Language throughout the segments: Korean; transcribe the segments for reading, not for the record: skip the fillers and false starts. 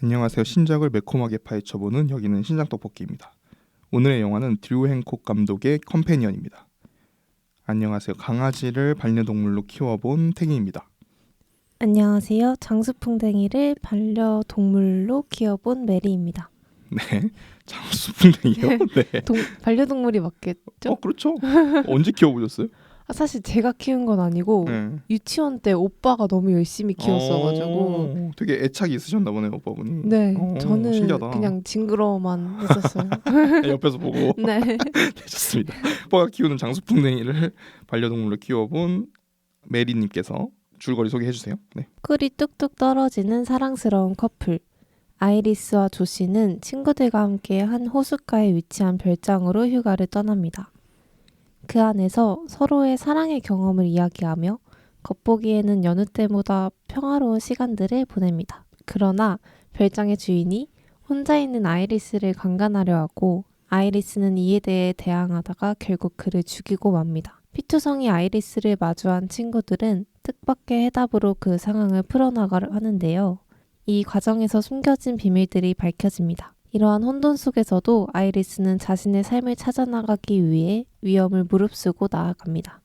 안녕하세요. 신작을 매콤하게 파헤쳐보는 여기는 신작떡볶이입니다. 오늘의 영화는 드류 행콕 감독의 컴패니언입니다. 안녕하세요. 강아지를 반려동물로 키워본 탱이입니다. 안녕하세요. 장수풍뎅이를 반려동물로 키워본 메리입니다. 네, 장수풍뎅이요? 네. 반려동물이 맞겠죠? 그렇죠. 언제 키워보셨어요? 사실 제가 키운 건 아니고 유치원 때 오빠가 너무 열심히 키웠어가지고 되게 애착이 있으셨나 보네요, 오빠분이. 네, 저는 신기하다. 그냥 징그러워만 했었어요. 옆에서 보고. 네. 네, 좋습니다. 오빠가 키우는 장수풍뎅이를 반려동물로 키워본 메리님께서 줄거리 소개해주세요. 네. 꿀이 뚝뚝 떨어지는 사랑스러운 커플. 아이리스와 조씨는 친구들과 함께 한 호숫가에 위치한 별장으로 휴가를 떠납니다. 그 안에서 서로의 사랑의 경험을 이야기하며 겉보기에는 여느 때보다 평화로운 시간들을 보냅니다. 그러나 별장의 주인이 혼자 있는 아이리스를 강간하려 하고 아이리스는 이에 대해 대항하다가 결국 그를 죽이고 맙니다. 피투성이 아이리스를 마주한 친구들은 뜻밖의 해답으로 그 상황을 풀어나가려 하는데요. 이 과정에서 숨겨진 비밀들이 밝혀집니다. 이러한 혼돈 속에서도 아이리스는 자신의 삶을 찾아나가기 위해 위험을 무릅쓰고 나아갑니다.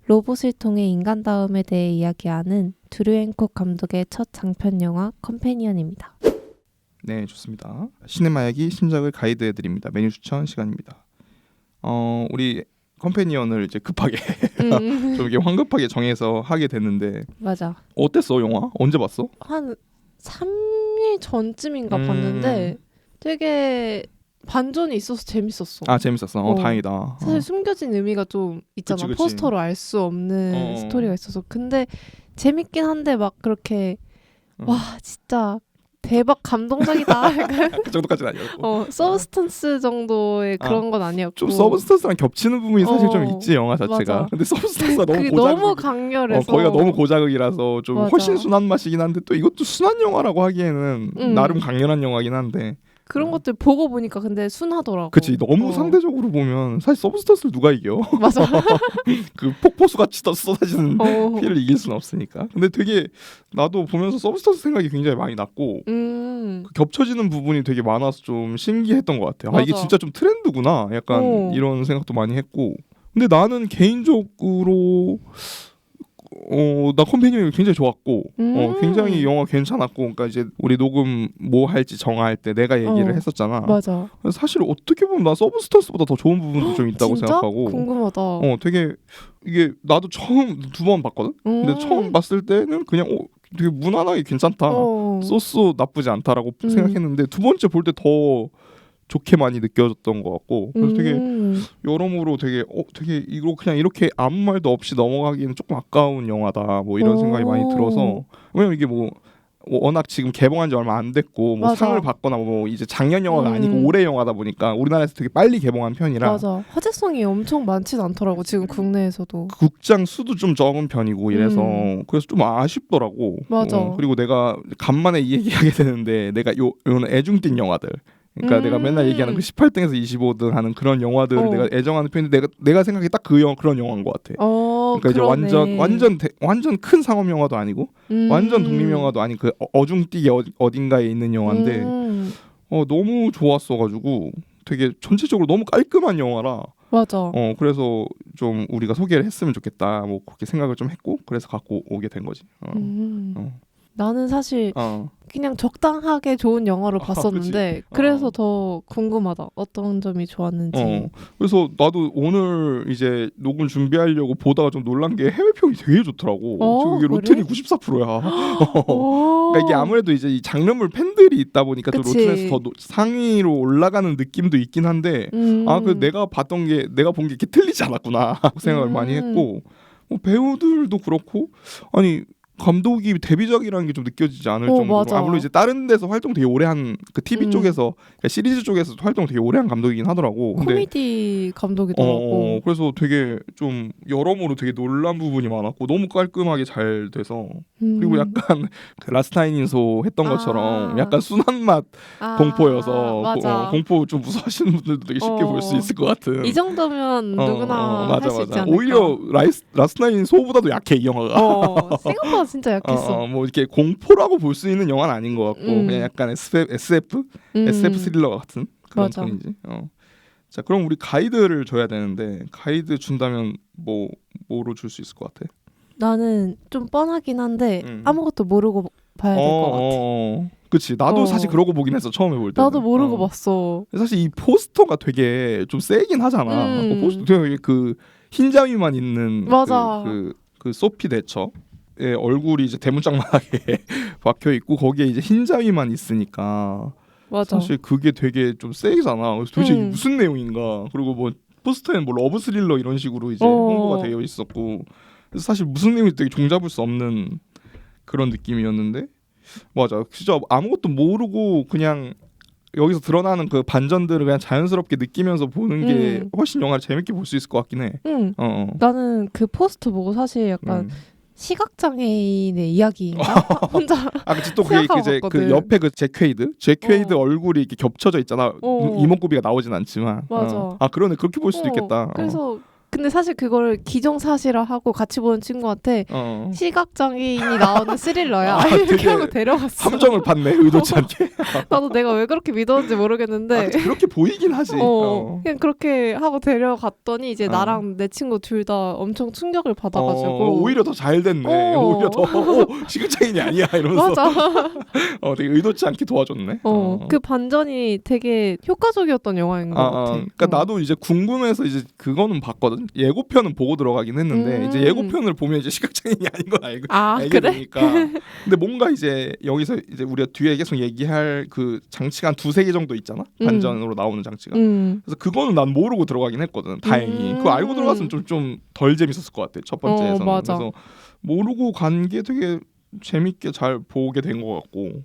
로봇을 통해 인간다움에 대해 이야기하는 드류 행콕 감독의 첫 장편 영화 컴패니언입니다. 네, 좋습니다. 시네마야기 신작을 가이드해드립니다. 메뉴 추천 시간입니다. 우리 컴패니언을 이제 급하게 좀 이렇게 황급하게 정해서 하게 됐는데 맞아. 어땠어 영화? 언제 봤어? 한 3일 전쯤인가 봤는데 되게 반전이 있어서 재밌었어. 아, 재밌었어. 다행이다. 사실 숨겨진 의미가 좀 있잖아. 그치. 포스터로 알 수 없는 스토리가 있어서. 근데 재밌긴 한데 막 그렇게 와 진짜 대박 감동적이다. 그 정도까지는 아니었고. 서브스턴스 정도의 그런 건 아니었고. 좀 서브스턴스랑 겹치는 부분이 사실 좀 있지 영화 자체가. 맞아. 근데 서브스턴스가 너무 그게 고자극. 너무 강렬해서. 거기가 너무 고자극이라서 좀 맞아. 훨씬 순한 맛이긴 한데 또 이것도 순한 영화라고 하기에는 나름 강렬한 영화긴 한데. 그런 것들 보고 보니까 근데 순하더라고. 그치. 너무 상대적으로 보면 사실 서브스턴스를 누가 이겨? 맞아. 그 폭포수같이 쏟아지는 피를 이길 수는 없으니까. 근데 되게 나도 보면서 서브스턴스 생각이 굉장히 많이 났고 그 겹쳐지는 부분이 되게 많아서 좀 신기했던 것 같아요. 아, 이게 진짜 좀 트렌드구나. 약간 이런 생각도 많이 했고. 근데 나는 개인적으로 나 컴패니언이 굉장히 좋았고 굉장히 영화 괜찮았고, 그러니까 이제 우리 녹음 뭐 할지 정할 때 내가 얘기를 했었잖아. 맞아. 사실 어떻게 보면 나 서브스턴스보다 더 좋은 부분도 좀 있다고 진짜? 생각하고. 궁금하다. 되게 이게 나도 처음 2번 봤거든. 근데 처음 봤을 때는 그냥 되게 무난하게 괜찮다. 소스 나쁘지 않다라고 생각했는데 두 번째 볼 때 더 좋게 많이 느껴졌던 것 같고, 그래서 되게 여러모로 되게 이거 그냥 이렇게 아무 말도 없이 넘어가기는 조금 아까운 영화다 뭐 이런 생각이 많이 들어서. 왜냐면 이게 뭐 워낙 지금 개봉한 지 얼마 안 됐고 뭐 상을 받거나 뭐 이제 작년 영화가 아니고 올해 영화다 보니까 우리나라에서 되게 빨리 개봉한 편이라. 맞아. 화제성이 엄청 많지는 않더라고 지금 국내에서도. 극장 수도 좀 적은 편이고 이래서 그래서 좀 아쉽더라고. 맞아. 그리고 내가 간만에 이 얘기하게 되는데 내가 요는 애중뛴 영화들, 그러니까 내가 맨날 얘기하는 그 18등에서 25등 하는 그런 영화들을 내가 애정하는 편인데 내가 생각해 딱 그런 영화인 것 같아. 그러니까 이제 완전 큰 상업 영화도 아니고 완전 독립 영화도 아닌 그 어중뛰기 어딘가에 있는 영화인데 너무 좋았어가지고 되게 전체적으로 너무 깔끔한 영화라. 맞아. 그래서 좀 우리가 소개를 했으면 좋겠다 뭐 그렇게 생각을 좀 했고 그래서 갖고 오게 된 거지. 나는 사실 그냥 적당하게 좋은 영화로 봤었는데 그래서 더 궁금하다. 어떤 점이 좋았는지. 그래서 나도 오늘 이제 녹음 준비하려고 보다가 좀 놀란 게 해외평이 되게 좋더라고. 지금 이게 로튼이 94%야. 그러니까 이게 아무래도 이제 이 장르물 팬들이 있다 보니까 또 로튼에서 더 상위로 올라가는 느낌도 있긴 한데 그 내가 본 게 이렇게 틀리지 않았구나 생각을 많이 했고, 배우들도 그렇고 아니 감독이 데뷔작이라는 게 좀 느껴지지 않을 정도로. 맞아. 물론 이제 다른 데서 활동 되게 오래 한 그 TV 쪽에서 시리즈 쪽에서 활동 되게 오래 한 감독이긴 하더라고. 근데 코미디 감독이더라고. 그래서 되게 좀 여러모로 되게 놀란 부분이 많았고 너무 깔끔하게 잘 돼서 그리고 약간 그 라스타인인소 했던 것처럼 약간 순한 맛 공포여서 공포 좀 무서워하시는 분들도 되게 쉽게 볼 수 있을 것 같은. 이 정도면 누구나 할 수 있지 않을까. 오히려 라스타인소보다도 약해 이 영화가. 생각보다 진짜 약했어. 뭐 이렇게 공포라고 볼 수 있는 영화는 아닌 것 같고 그냥 약간 SF 스릴러 같은 그런 맞아. 톤이지. 자, 그럼 우리 가이드를 줘야 되는데 가이드 준다면 뭐로 줄 수 있을 것 같아? 나는 좀 뻔하긴 한데 아무것도 모르고 봐야 될 것 같아. 그치. 나도 사실 그러고 보긴 했어. 처음에 볼 때. 나도 모르고 봤어. 사실 이 포스터가 되게 좀 세긴 하잖아. 그 포스터 되게 그 흰자위만 있는 맞아. 그 소피 대처의 얼굴이 이제 대문짝만하게 박혀 있고 거기에 이제 흰자위만 있으니까 맞아. 사실 그게 되게 좀 세잖아. 그래서 도대체 이게 무슨 내용인가. 그리고 뭐 포스터에는 뭐 러브 스릴러 이런 식으로 이제 홍보가 되어 있었고 그래서 사실 무슨 내용인지 되게 종잡을 수 없는 그런 느낌이었는데 맞아. 진짜 아무것도 모르고 그냥 여기서 드러나는 그 반전들을 그냥 자연스럽게 느끼면서 보는 게 훨씬 영화를 재밌게 볼 수 있을 것 같긴 해. 나는 그 포스터 보고 사실 약간 시각장애인의 이야기인가? 혼자 그치. 또 그게 이제 그 옆에 그 잭 퀘이드 얼굴이 이렇게 겹쳐져 있잖아. 이목구비가 나오진 않지만. 맞아. 그러네. 그렇게 볼 수도 있겠다. 그래서 근데 사실 그걸 기정사실화하고 같이 보는 친구한테 시각장애인이 나오는 스릴러야 이렇게 하고 데려갔어. 함정을 받네. 의도치 않게. 나도 내가 왜 그렇게 믿었는지 모르겠는데 그렇게 보이긴 하지. 그냥 그렇게 하고 데려갔더니 이제 나랑 내 친구 둘 다 엄청 충격을 받아가지고 오히려 더 잘 됐네. 오히려 더 시각장애인이 아니야 이러면서 맞아. 되게 의도치 않게 도와줬네. 그 반전이 되게 효과적이었던 영화인 것 같아. 그러니까 나도 이제 궁금해서 이제 그거는 봤거든. 예고편은 보고 들어가긴 했는데 이제 예고편을 보면 이제 시각장애인이 아닌 걸 알게 그래? 되니까. 근데 뭔가 이제 여기서 이제 우리가 뒤에 계속 얘기할 그 장치가 한 2-3개 정도 있잖아. 반전으로 나오는 장치가. 그래서 그거는 난 모르고 들어가긴 했거든. 다행히. 그거 알고 들어갔으면 좀 덜 재밌었을 것 같아. 첫 번째에서는. 맞아. 그래서 모르고 간 게 되게 재밌게 잘 보게 된 것 같고.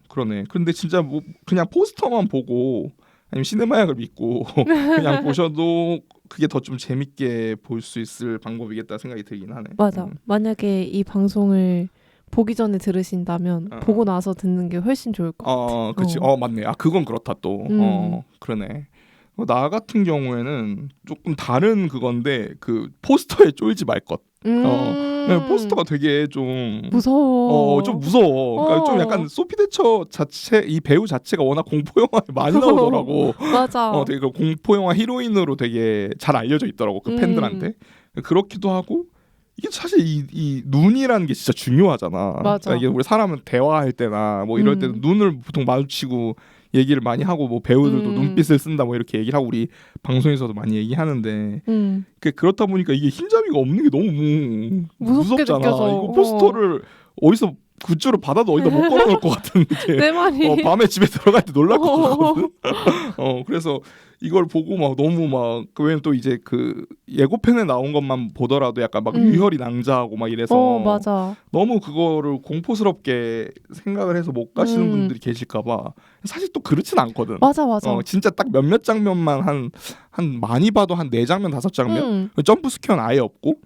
그러네. 근데 진짜 뭐 그냥 포스터만 보고 아니면 시네마약을 믿고 그냥 보셔도 그게 더 좀 재밌게 볼 수 있을 방법이겠다 생각이 들긴 하네. 맞아. 만약에 이 방송을 보기 전에 들으신다면 보고 나서 듣는 게 훨씬 좋을 것 같아. 그치. 맞네. 그건 그렇다 또. 그러네. 나 같은 경우에는 조금 다른 그건데 그 포스터에 쫄지 말 것. 포스터가 되게 좀 무서워. 좀 무서워. 그러니까 좀 약간 소피 대처 자체 이 배우 자체가 워낙 공포 영화에 많이 나오더라고. 맞아. 되게 그 공포 영화 히로인으로 되게 잘 알려져 있더라고 그 팬들한테. 그렇기도 하고 이게 사실 이 눈이라는 게 진짜 중요하잖아. 맞아. 그러니까 이게 우리 사람은 대화할 때나 뭐 이럴 때는 눈을 보통 마주치고 얘기를 많이 하고 뭐 배우들도 눈빛을 쓴다 뭐 이렇게 얘기를 하고 우리 방송에서도 많이 얘기하는데 그렇다 보니까 이게 흰자위가 없는 게 너무 무섭잖아. 느껴져. 이거 포스터를 어디서 굿즈로 받아도 어디다 못 걸어놓을 것 같은 게 내 말이 밤에 집에 들어갈 때 놀랄 것 같거든. 그래서 이걸 보고 막 너무 막 왜냐면 또 이제 그 예고편에 나온 것만 보더라도 약간 막 유혈이 낭자하고 막 이래서 맞아. 너무 그거를 공포스럽게 생각을 해서 못 가시는 분들이 계실까봐 사실 또 그렇진 않거든. 맞아. 진짜 딱 몇몇 장면만 한 많이 봐도 한 4장면 5장면 점프 스퀘어는 아예 없고.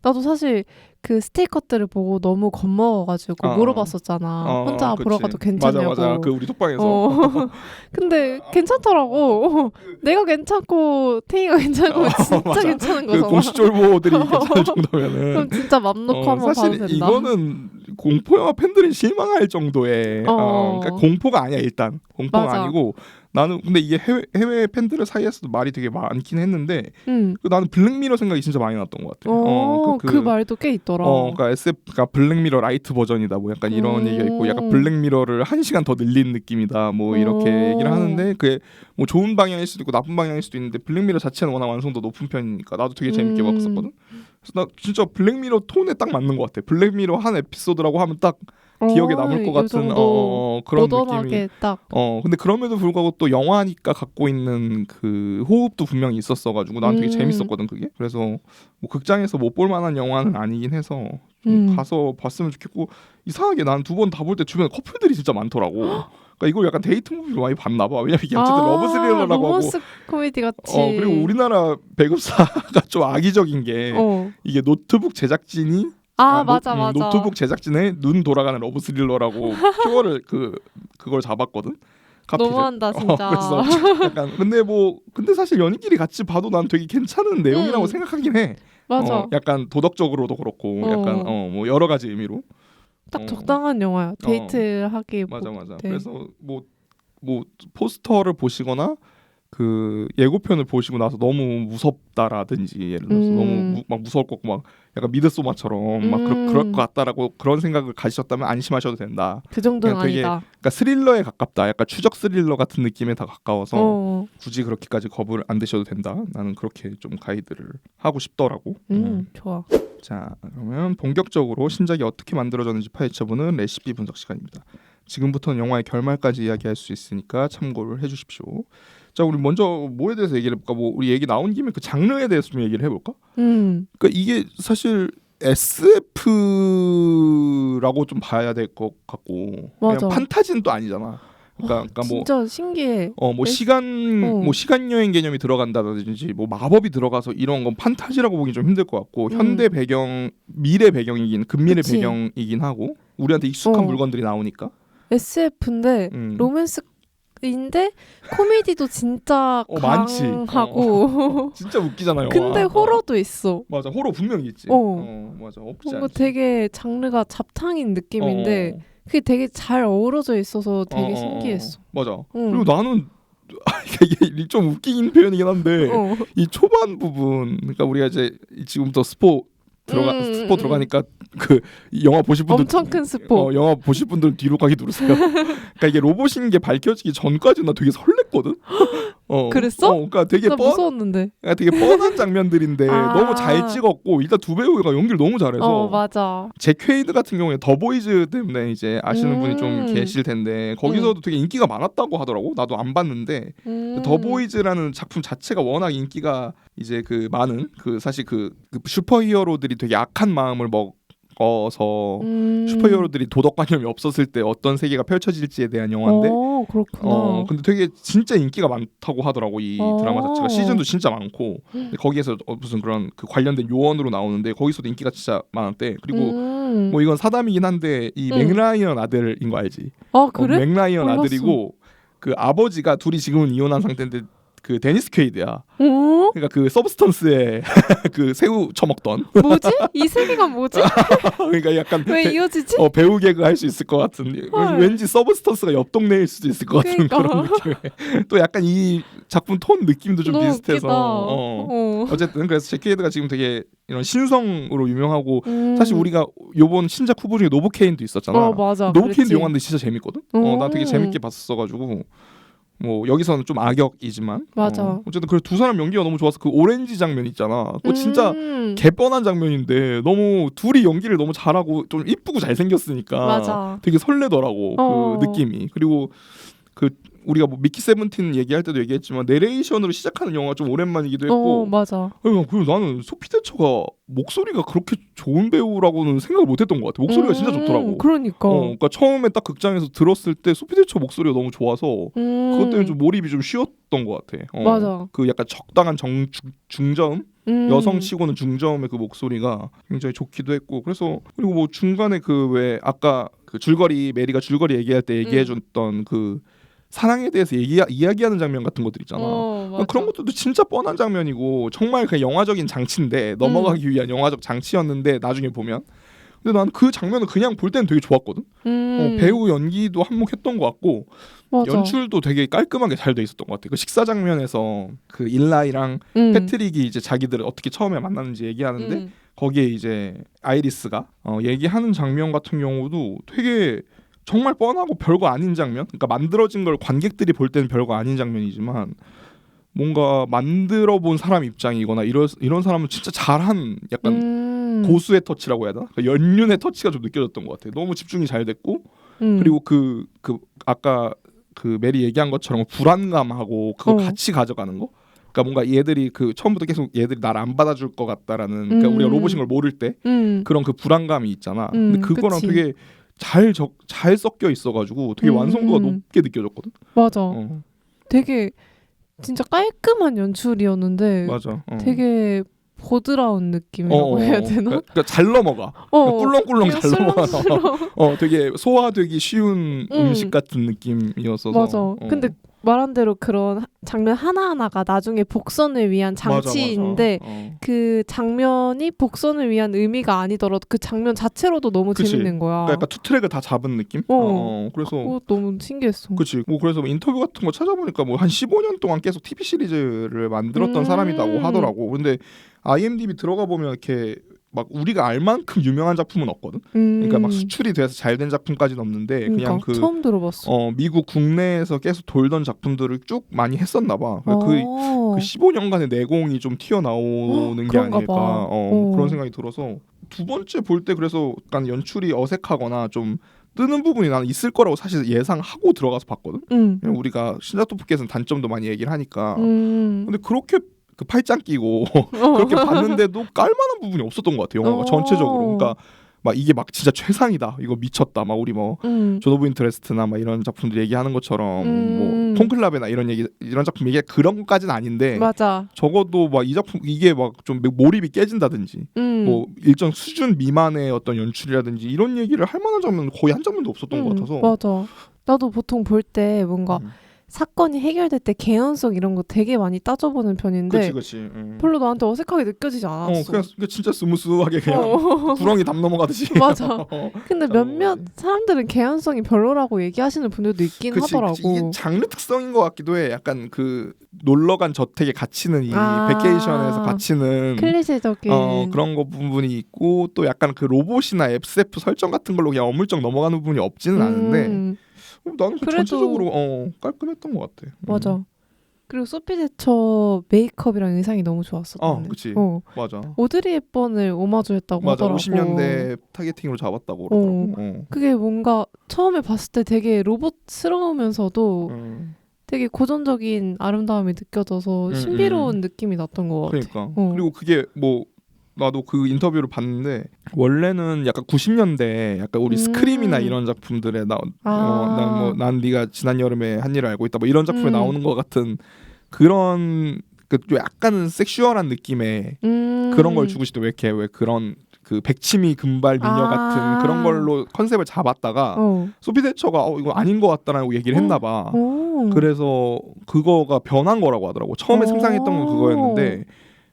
나도 사실 그 스티커들을 보고 너무 겁먹어가지고 물어봤었잖아. 혼자 보러 가도 괜찮냐고. 맞아. 그 우리 톡방에서. 근데 괜찮더라고. 내가 괜찮고 태희가 괜찮고 진짜 괜찮은 거잖아. 그 공식 쫄보들이 괜찮을 정도면은. 그럼 진짜 맘 놓고 한번 봐도 된다. 사실 이거는 공포 영화 팬들이 실망할 정도의 그러니까 공포가 아니야 일단. 공포가 맞아. 아니고 나는 근데 이게 해외 팬들 사이에서도 말이 되게 많긴 했는데 나는 블랙미러 생각이 진짜 많이 났던 것 같아. 그 말도 꽤 있더라. 그러니까 SF가 블랙미러 라이트 버전이다. 뭐 약간 이런 얘기가 있고 약간 블랙미러를 1시간 더 늘린 느낌이다. 뭐 이렇게 얘기를 하는데 그게 뭐 좋은 방향일 수도 있고 나쁜 방향일 수도 있는데 블랙미러 자체는 워낙 완성도 높은 편이니까 나도 되게 재밌게 봤었거든. 그래서 나 진짜 블랙미러 톤에 딱 맞는 것 같아. 블랙미러 한 에피소드라고 하면 딱 기억에 남을 것 같은 그런 느낌이. 딱. 근데 그럼에도 불구하고 또 영화니까 갖고 있는 그 호흡도 분명히 있었어가지고 난 되게 재밌었거든 그게. 그래서 뭐 극장에서 못 볼 만한 영화는 아니긴 해서 가서 봤으면 좋겠고 이상하게 난 2번 다 볼 때 주변에 커플들이 진짜 많더라고. 그러니까 이걸 약간 데이트 무비로 많이 봤나 봐. 왜냐면 이게 어쨌든 러브 스릴러라고 하고 로맨스 코미디 같이. 그리고 우리나라 배급사가 좀 악의적인 게 이게 노트북 제작진이 맞아. 노트북 제작진의 눈 돌아가는 러브 스릴러라고 표어를 그걸 잡았거든. 너무한다 진짜. 그래서 약간 근데 사실 연인끼리 같이 봐도 난 되게 괜찮은 내용이라고 생각하긴 해. 맞아. 약간 도덕적으로도 그렇고 약간 뭐 여러 가지 의미로 딱 적당한 영화야. 데이트하기. 맞아. 그래서 뭐 포스터를 보시거나 그 예고편을 보시고 나서 너무 무섭다라든지 예를 들어서 너무 막 무서울 것 같고 막 약간 미드소마처럼 막 그럴 것 같다라고 그런 생각을 가지셨다면 안심하셔도 된다. 그 정도는 되게, 아니다. 그러니까 스릴러에 가깝다. 약간 추적 스릴러 같은 느낌에 더 가까워서 굳이 그렇게까지 겁을 안 드셔도 된다. 나는 그렇게 좀 가이드를 하고 싶더라고. 좋아. 자, 그러면 본격적으로 신작이 어떻게 만들어졌는지 파헤쳐보는 레시피 분석 시간입니다. 지금부터는 영화의 결말까지 이야기할 수 있으니까 참고를 해주십시오. 자, 우리 먼저 뭐에 대해서 얘기를 해볼까? 뭐 우리 얘기 나온 김에 그 장르에 대해서 좀 얘기를 해볼까? 그러니까 이게 사실 SF라고 좀 봐야 될 것 같고 맞아. 그냥 판타지는 또 아니잖아. 그러니까 뭐 진짜 신기해. 뭐 시간 여행 개념이 들어간다든지 뭐 마법이 들어가서 이런 건 판타지라고 보기 좀 힘들 것 같고 현대 배경, 미래 배경이긴 근미래 그치. 배경이긴 하고 우리한테 익숙한 물건들이 나오니까 SF인데 로맨스인데 코미디도 진짜 많지. 강하고 진짜 웃기잖아요. 근데 호러도 있어. 맞아, 호러 분명히 있지. 맞아, 없지 뭔가 않지. 되게 장르가 잡탕인 느낌인데 그게 되게 잘 어우러져 있어서 되게 신기했어. 맞아. 그리고 나는 이게 좀 웃긴 표현이긴 한데 이 초반 부분, 그러니까 우리가 이제 지금부터 스포 들어가니까 그 영화 보실 분들 엄청 큰 스포. 영화 보실 분들은 뒤로 가기 누르세요. 그러니까 이게 로봇인 게 밝혀지기 전까지 나 되게 설렜거든. 그랬어? 그러니까 되게 무서웠는데. 그러니까 되게 뻔한 장면들인데 너무 잘 찍었고 일단 두 배우가 연기를 너무 잘해서. 맞아. 잭 퀘이드 같은 경우에 더 보이즈 때문에 이제 아시는 분이 좀 계실 텐데 거기서도 되게 인기가 많았다고 하더라고. 나도 안 봤는데 더 보이즈라는 작품 자체가 워낙 인기가 이제 그 많은 그 사실 그 슈퍼히어로들이 되게 악한 마음을 먹어서 슈퍼히어로들이 도덕관념이 없었을 때 어떤 세계가 펼쳐질지에 대한 영화인데 그렇구나. 근데 되게 진짜 인기가 많다고 하더라고. 이 드라마 자체가 시즌도 진짜 많고 거기에서 무슨 그런 그 관련된 요원으로 나오는데 거기서도 인기가 진짜 많았대. 그리고 뭐 이건 사담이긴 한데 이 맥라이언 아들인 거 알지? 그래? 맥라이언 몰랐어. 아들이고 그 아버지가 둘이 지금은 이혼한 상태인데 그 데니스 퀘이드야. 그러니까 그 서브스턴스에 그 새우 처먹던. 뭐지? 이 세계관 뭐지? 그러니까 약간 왜 이어지지? 배우 개그 할 수 있을 것 같은. 왠지 서브스턴스가 옆 동네일 수도 있을 것 같은 그런 느낌. 또 약간 이 작품 톤 느낌도 좀 비슷해서. 어쨌든 그래서 잭케이드가 지금 되게 이런 신성으로 유명하고 사실 우리가 요번 신작 후보 중에 노브케인도 있었잖아. 맞아. 노브케인도 영화인데 진짜 재밌거든. 나 되게 재밌게 봤어가지고. 뭐 여기서는 좀 악역이지만 맞아. 어쨌든 그 두 사람 연기가 너무 좋아서 그 오렌지 장면 있잖아. 그거 진짜 개뻔한 장면인데 너무 둘이 연기를 너무 잘하고 좀 이쁘고 잘생겼으니까 맞아. 되게 설레더라고 그 느낌이. 그리고 그 우리가 뭐 미키 세븐틴 얘기할 때도 얘기했지만 내레이션으로 시작하는 영화가 좀 오랜만이기도 했고 맞아. 그리고 나는 소피 대처가 목소리가 그렇게 좋은 배우라고는 생각을 못했던 것 같아. 목소리가 진짜 좋더라고. 그러니까. 그러니까 처음에 딱 극장에서 들었을 때 소피 대처 목소리가 너무 좋아서 그것 때문에 좀 몰입이 좀 쉬웠던 것 같아. 맞아. 그 약간 적당한 중저음 여성치고는 중저음의 그 목소리가 굉장히 좋기도 했고 그래서 그리고 뭐 중간에 그 왜 아까 그 메리가 줄거리 얘기할 때 얘기해줬던 그 사랑에 대해서 이야기하는 장면 같은 것들 있잖아. 그런 것들도 진짜 뻔한 장면이고 정말 그냥 영화적인 장치인데 넘어가기 위한 영화적 장치였는데 나중에 보면 근데 난 그 장면을 그냥 볼 때는 되게 좋았거든. 배우 연기도 한몫했던 것 같고 맞아. 연출도 되게 깔끔하게 잘 돼 있었던 것 같아. 그 식사 장면에서 그 일라이랑 패트릭이 이제 자기들을 어떻게 처음에 만났는지 얘기하는데 거기에 이제 아이리스가 얘기하는 장면 같은 경우도 되게 정말 뻔하고 별거 아닌 장면, 그러니까 만들어진 걸 관객들이 볼 때는 별거 아닌 장면이지만 뭔가 만들어 본 사람 입장이거나 이런 사람은 진짜 잘한 약간 고수의 터치라고 해야 되나? 그러니까 연륜의 터치가 좀 느껴졌던 것 같아. 너무 집중이 잘 됐고 그리고 그 아까 그 메리 얘기한 것처럼 불안감하고 그거 같이 가져가는 거. 그러니까 뭔가 얘들이 그 처음부터 계속 얘들이 나를 안 받아줄 것 같다라는 그러니까 우리가 로봇인 걸 모를 때 그런 그 불안감이 있잖아. 근데 그거랑 그치. 되게 잘 섞여 있어가지고 되게 완성도가 높게 느껴졌거든. 맞아. 되게 진짜 깔끔한 연출이었는데 맞아. 되게 보드라운 느낌이라고 해야 되나? 그러니까 잘 넘어가. 꿀렁꿀렁 잘 넘어가. 되게 소화되기 쉬운 음식 같은 느낌이었어서. 맞아. 근데 말한 대로 그런 장면 하나하나가 나중에 복선을 위한 장치인데 맞아. 그 장면이 복선을 위한 의미가 아니더라도 그 장면 자체로도 너무 그치. 재밌는 거야. 그러니까 약간 투 트랙을 다 잡은 느낌? 그래서 그거 너무 신기했어. 그치. 뭐 그래서 인터뷰 같은 거 찾아보니까 뭐 한 15년 동안 계속 TV 시리즈를 만들었던 사람이라고 하더라고. 근데 IMDb 들어가 보면 이렇게 막 우리가 알 만큼 유명한 작품은 없거든. 그러니까 막 수출이 돼서 잘 된 작품까지는 없는데 그냥 그 처음 들어봤어. 미국 국내에서 계속 돌던 작품들을 쭉 많이 했었나 봐. 그 15년간의 내공이 좀 튀어나오는 게 아닐까. 그런 생각이 들어서 두 번째 볼 때 그래서 약간 연출이 어색하거나 좀 뜨는 부분이 나는 있을 거라고 사실 예상하고 들어가서 봤거든. 그냥 우리가 신작 토프켓은 단점도 많이 얘기를 하니까. 근데 그렇게 그 팔짱 끼고 그렇게 봤는데도 깔만한 부분이 없었던 것 같아요. 영화가 전체적으로. 그러니까 막 이게 막 진짜 최상이다. 이거 미쳤다. 막 우리 뭐 존 오브 인터레스트나 막 이런 작품들 얘기하는 것처럼 뭐 콘클라베나 이런 작품 얘기 그런 것까지는 아닌데 맞아. 적어도 막 이 작품 이게 막 좀 몰입이 깨진다든지 뭐 일정 수준 미만의 어떤 연출이라든지 이런 얘기를 할 만한 장면은 거의 한 장면도 없었던 것 같아서. 맞아. 나도 보통 볼 때 뭔가 사건이 해결될 때 개연성 이런 거 되게 많이 따져보는 편인데 그치. 별로 나한테 어색하게 느껴지지 않았어. 그냥 진짜 스무스하게 그냥 구렁이 담 넘어가듯이. 맞아. 근데 몇몇 사람들은 개연성이 별로라고 얘기하시는 분들도 있긴 하더라고. 이게 장르 특성인 것 같기도 해. 약간 그 놀러간 저택에 갇히는 이 베케이션에서 갇히는 클리셰적인 그런 거 부분이 있고 또 약간 그 로봇이나 SF 설정 같은 걸로 그냥 어물쩍 넘어가는 부분이 없지는 않은데 나는 그 전체적으로 깔끔했던 것 같아. 맞아. 그리고 소피 대처 메이크업이랑 의상이 너무 좋았어. 그치. 맞아. 오드리 헵번을 오마주했다고 하더라고. 50년대 타겟팅으로 잡았다고 그러더라고. 그게 뭔가 처음에 봤을 때 되게 로봇스러우면서도 되게 고전적인 아름다움이 느껴져서 신비로운 느낌이 났던 것 같아. 그러니까. 그리고 그게 뭐 나도 그 인터뷰를 봤는데 원래는 약간 90년대 약간 우리 스크림이나 이런 작품들에 난 네가 지난 여름에 한 일을 알고 있다 뭐 이런 작품에 나오는 것 같은 그런 그 약간은 섹슈얼한 느낌의 그런 걸 주고 싶대. 왜 그런 그 백치미 금발 미녀 같은 그런 걸로 컨셉을 잡았다가 소피 대처가 이거 아닌 것 같다라고 얘기를 했나 봐. 그래서 그거가 변한 거라고 하더라고. 처음에 상상했던 건 그거였는데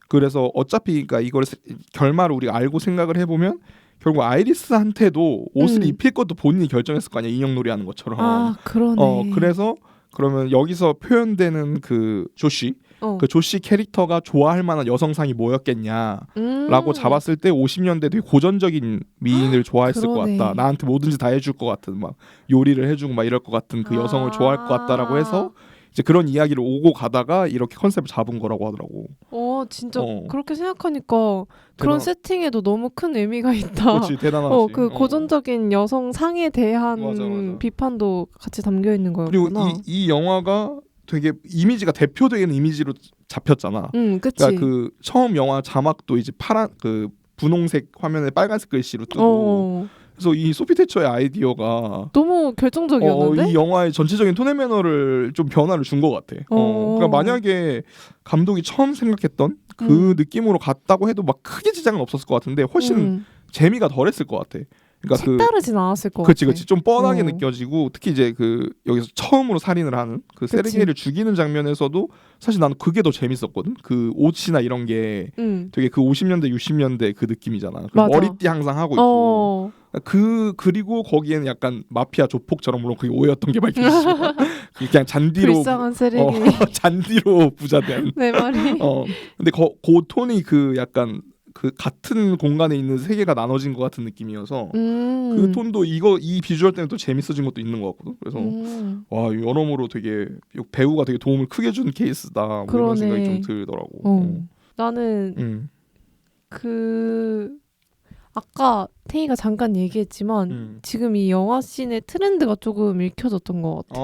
그래서 어차피 그러니까 이걸 결말을 우리가 알고 생각을 해보면 결국 아이리스한테도 옷을 입힐 것도 본인이 결정했을 거 아니야. 인형놀이 하는 것처럼. 그러네. 그래서 그러면 여기서 표현되는 그 조시 그 조시 캐릭터가 좋아할 만한 여성상이 뭐였겠냐라고 잡았을 때 50년대 되게 고전적인 미인을 좋아했을 것 같다. 나한테 뭐든지 다 해줄 것 같은 막 요리를 해주고 막 이럴 것 같은 그 여성을 좋아할 것 같다라고 해서 이제 그런 이야기를 오고 가다가 이렇게 컨셉을 잡은 거라고 하더라고. 진짜 그렇게 생각하니까 그런 세팅에도 너무 큰 의미가 있다. 그렇지, 대단하지. 그 고전적인 여성 상에 대한 맞아. 비판도 같이 담겨 있는 거였구나. 그리고 이 영화가 되게 이미지가 대표되는 이미지로 잡혔잖아. 그치. 그러니까 그 처음 영화 자막도 이제 파란 그 분홍색 화면에 빨간색 글씨로 뜨고. 그래서 이 소피 대처의 아이디어가 너무 결정적이었는데? 이 영화의 전체적인 톤의 매너를 좀 변화를 준 것 같아. 그러니까 만약에 감독이 처음 생각했던 그 느낌으로 갔다고 해도 막 크게 지장은 없었을 것 같은데 훨씬 재미가 덜했을 것 같아. 그러니까 색다르진 않았을 것 같아. 그치. 좀 뻔하게 어. 느껴지고 특히 이제 그 여기서 처음으로 살인을 하는 그 세르게이를 죽이는 장면에서도 사실 나는 그게 더 재밌었거든. 그 옷이나 이런 게 되게 그 50년대 60년대 그 느낌이잖아. 그 머리띠 항상 하고 있고. 그리고 거기에는 약간 마피아 조폭처럼 물론 그게 오해였던 게 밝혀지지만 그냥 잔디로 불쌍한 쓰레기 잔디로 부자된 내 말이 근데 그 톤이 그 약간 그 같은 공간에 있는 세 개가 나눠진 것 같은 느낌이어서 그 톤도 이 비주얼 때문에 또 재밌어진 것도 있는 것 같거든. 그래서 와 여러모로 되게 배우가 되게 도움을 크게 준 케이스다 뭐 이런 생각이 좀 들더라고. 나는 그 아까 태희가 잠깐 얘기했지만 지금 이 영화 씬의 트렌드가 조금 읽혀졌던 것 같아.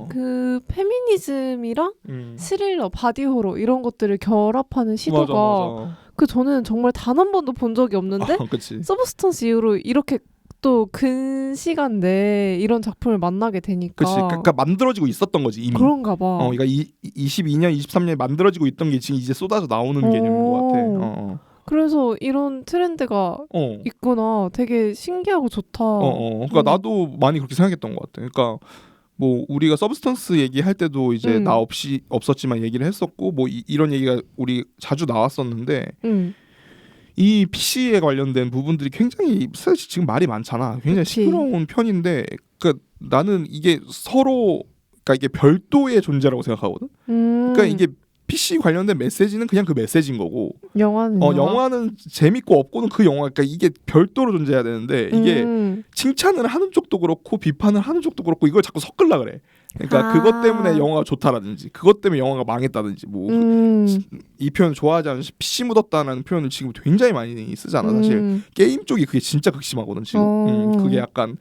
그 페미니즘이랑 스릴러, 바디호러 이런 것들을 결합하는 시도가 맞아. 그 저는 정말 단 한 번도 본 적이 없는데 서브스턴스 이후로 이렇게 또 근 시간 내에 이런 작품을 만나게 되니까 그러니까 만들어지고 있었던 거지 이미. 그런가 봐. 그러니까 22년, 23년에 만들어지고 있던 게 지금 이제 쏟아져 나오는 개념인 것 같아. 그래서 이런 트렌드가 있구나. 되게 신기하고 좋다. 그러니까 나도 많이 그렇게 생각했던 것 같아. 그러니까 뭐 우리가 서브스턴스 얘기할 때도 이제 나 없이 없었지만 얘기를 했었고 뭐 이런 얘기가 우리 자주 나왔었는데 이 PC에 관련된 부분들이 굉장히 사실 지금 말이 많잖아. 굉장히 그치. 시끄러운 편인데 그러니까 나는 이게 서로 그러니까 이게 별도의 존재라고 생각하거든. 그러니까 이게 PC 관련된 메시지는 그냥 그 메시지인 거고 영화는 재밌고 없고는 그 영화 그러니까 이게 별도로 존재해야 되는데 이게 칭찬을 하는 쪽도 그렇고 비판을 하는 쪽도 그렇고 이걸 자꾸 섞으려 그래. 그러니까 그것 때문에 영화가 좋다라든지 그것 때문에 영화가 망했다든지 뭐 이 표현 좋아하지 않는 PC 묻었다는 표현을 지금 굉장히 많이 쓰잖아. 사실 게임 쪽이 그게 진짜 극심하거든 지금. 그게 약간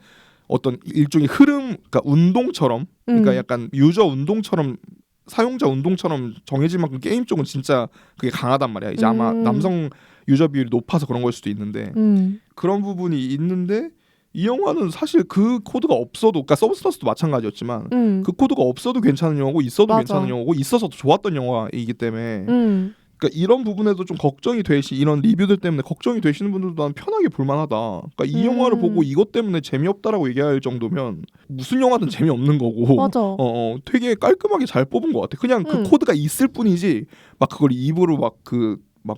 어떤 일종의 흐름 그러니까 운동처럼 그러니까 약간 유저 운동처럼 사용자 운동처럼 정해질 만큼 게임 쪽은 진짜 그게 강하단 말이야. 이제 아마 남성 유저 비율이 높아서 그런 걸 수도 있는데 그런 부분이 있는데 이 영화는 사실 그 코드가 없어도 그러니까 서브스턴스도 마찬가지였지만 그 코드가 없어도 괜찮은 영화고 있어도 맞아. 괜찮은 영화고 있어서도 좋았던 영화이기 때문에 그러니까 이런 부분에도 좀 걱정이 되시 이런 리뷰들 때문에 걱정이 되시는 분들도 난 편하게 볼만하다. 그러니까 이 영화를 보고 이것 때문에 재미없다라고 얘기할 정도면 무슨 영화든 재미없는 거고 맞아. 되게 깔끔하게 잘 뽑은 것 같아. 그냥 그 코드가 있을 뿐이지 막 그걸 입으로 막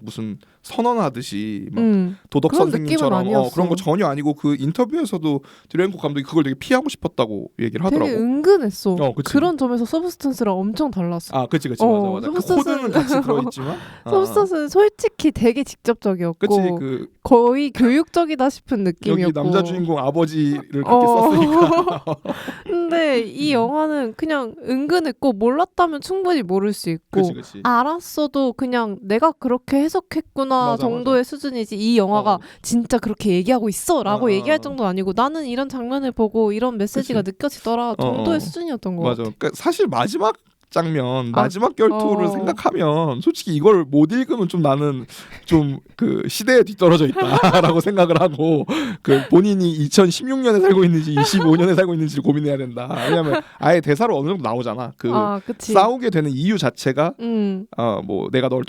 무슨 선언하듯이 막 도덕 그런 선생님처럼 느낌은 그런 거 전혀 아니고 그 인터뷰에서도 드레인코 감독이 그걸 되게 피하고 싶었다고 얘기를 하더라고. 되게 은근했어. 그치. 그런 점에서 서브스턴스랑 엄청 달랐어. 아, 그치 맞아. 그 코드는 같이 들어있지만 서브스턴스는 솔직히 되게 직접적이었고 그치 거의 교육적이다 싶은 느낌이었고 여기 남자 주인공 아버지를 그렇게 썼으니까. 근데 이 영화는 그냥 은근했고 몰랐다면 충분히 모를 수 있고 그치. 알았어도 그냥 내가 그렇게 해석했구나 정도의 수준이지 이 영화가 진짜 그렇게 얘기하고 있어 라고 얘기할 정도는 아니고 나는 이런 장면을 보고 이런 메시지가 느껴지더라 정도의 수준이었던 것 맞아. 같아. 그러니까 사실 마지막 장면 마지막 결투를 생각하면 솔직히 이걸 못 읽으면 좀 나는 좀 그 시대에 뒤떨어져 있다라고 생각을 하고 그 본인이 2016년에 살고 있는지 25년에 살고 있는지를 고민해야 된다. 왜냐면 아예 대사로 어느 정도 나오잖아. 싸우게 되는 이유 자체가 뭐 내가 널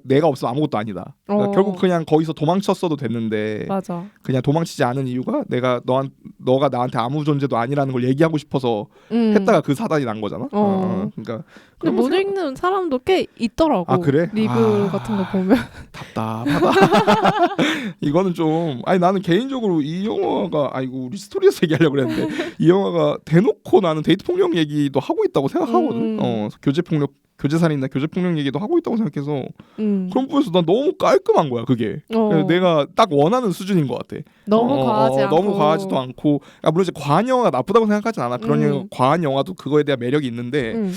내가 없으면 아무것도 아니다. 그러니까 결국 그냥 거기서 도망쳤어도 됐는데 맞아. 그냥 도망치지 않은 이유가 너가 나한테 아무 존재도 아니라는 걸 얘기하고 싶어서 했다가 그 사단이 난 거잖아. 그러니까 근데 못 읽는 사람도 꽤 있더라고. 아 그래? 리뷰 같은 거 보면 답답하다. 이거는 좀 나는 개인적으로 이 영화가 우리 스토리에서 얘기하려고 그랬는데 이 영화가 대놓고 나는 데이트 폭력 얘기도 하고 있다고 생각하거든. 교제 살인이나 교제 폭력 얘기도 하고 있다고 생각해서 그런 부분에서 난 너무 깔끔한 거야 그게. 내가 딱 원하는 수준인 것 같아. 너무 과하지 않고 너무 과하지도 않고 물론 이제 과한 영화가 나쁘다고 생각하진 않아. 그런 과한 영화도 그거에 대한 매력이 있는데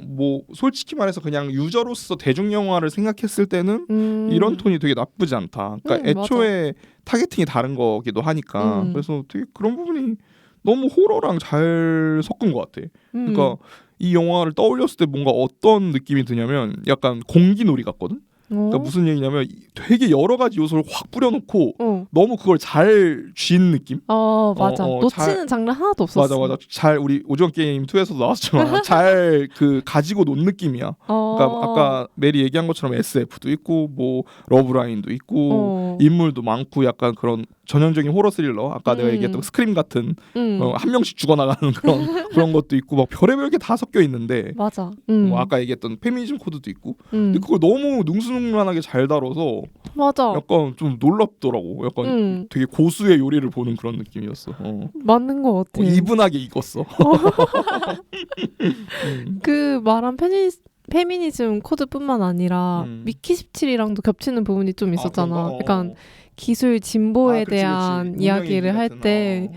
뭐 솔직히 말해서 그냥 유저로서 대중 영화를 생각했을 때는 이런 톤이 되게 나쁘지 않다. 그러니까 애초에 타겟팅이 다른 거기도 하니까 그래서 되게 그런 부분이 너무 호러랑 잘 섞은 것 같아. 그러니까 이 영화를 떠올렸을 때 뭔가 어떤 느낌이 드냐면 약간 공기놀이 같거든. 그러니까 무슨 얘기냐면 되게 여러 가지 요소를 확 뿌려놓고 너무 그걸 잘 쥔 느낌. 맞아. 놓치는 장르 하나도 없었어. 맞아. 잘 우리 오징어 게임 2에서도 나왔지만 잘 그 가지고 논 느낌이야. 그러니까 아까 메리 얘기한 것처럼 SF도 있고 뭐 러브라인도 있고 인물도 많고 약간 그런 전형적인 호러 스릴러. 아까 내가 얘기했던 스크림 같은 한 명씩 죽어나가는 그런 것도 있고 막 별의별 게 다 섞여 있는데. 맞아. 뭐 아까 얘기했던 페미니즘 코드도 있고. 근데 그걸 너무 능수능란하게 잘 다뤄서 맞아. 약간 좀 놀랍더라고. 약간 되게 고수의 요리를 보는 그런 느낌이었어. 맞는 것 같아. 이분하게 익었어. 그 말한 페미니즘 코드뿐만 아니라 미키 17이랑도 겹치는 부분이 좀 있었잖아. 약간 기술 진보에 대한 이야기를 할 때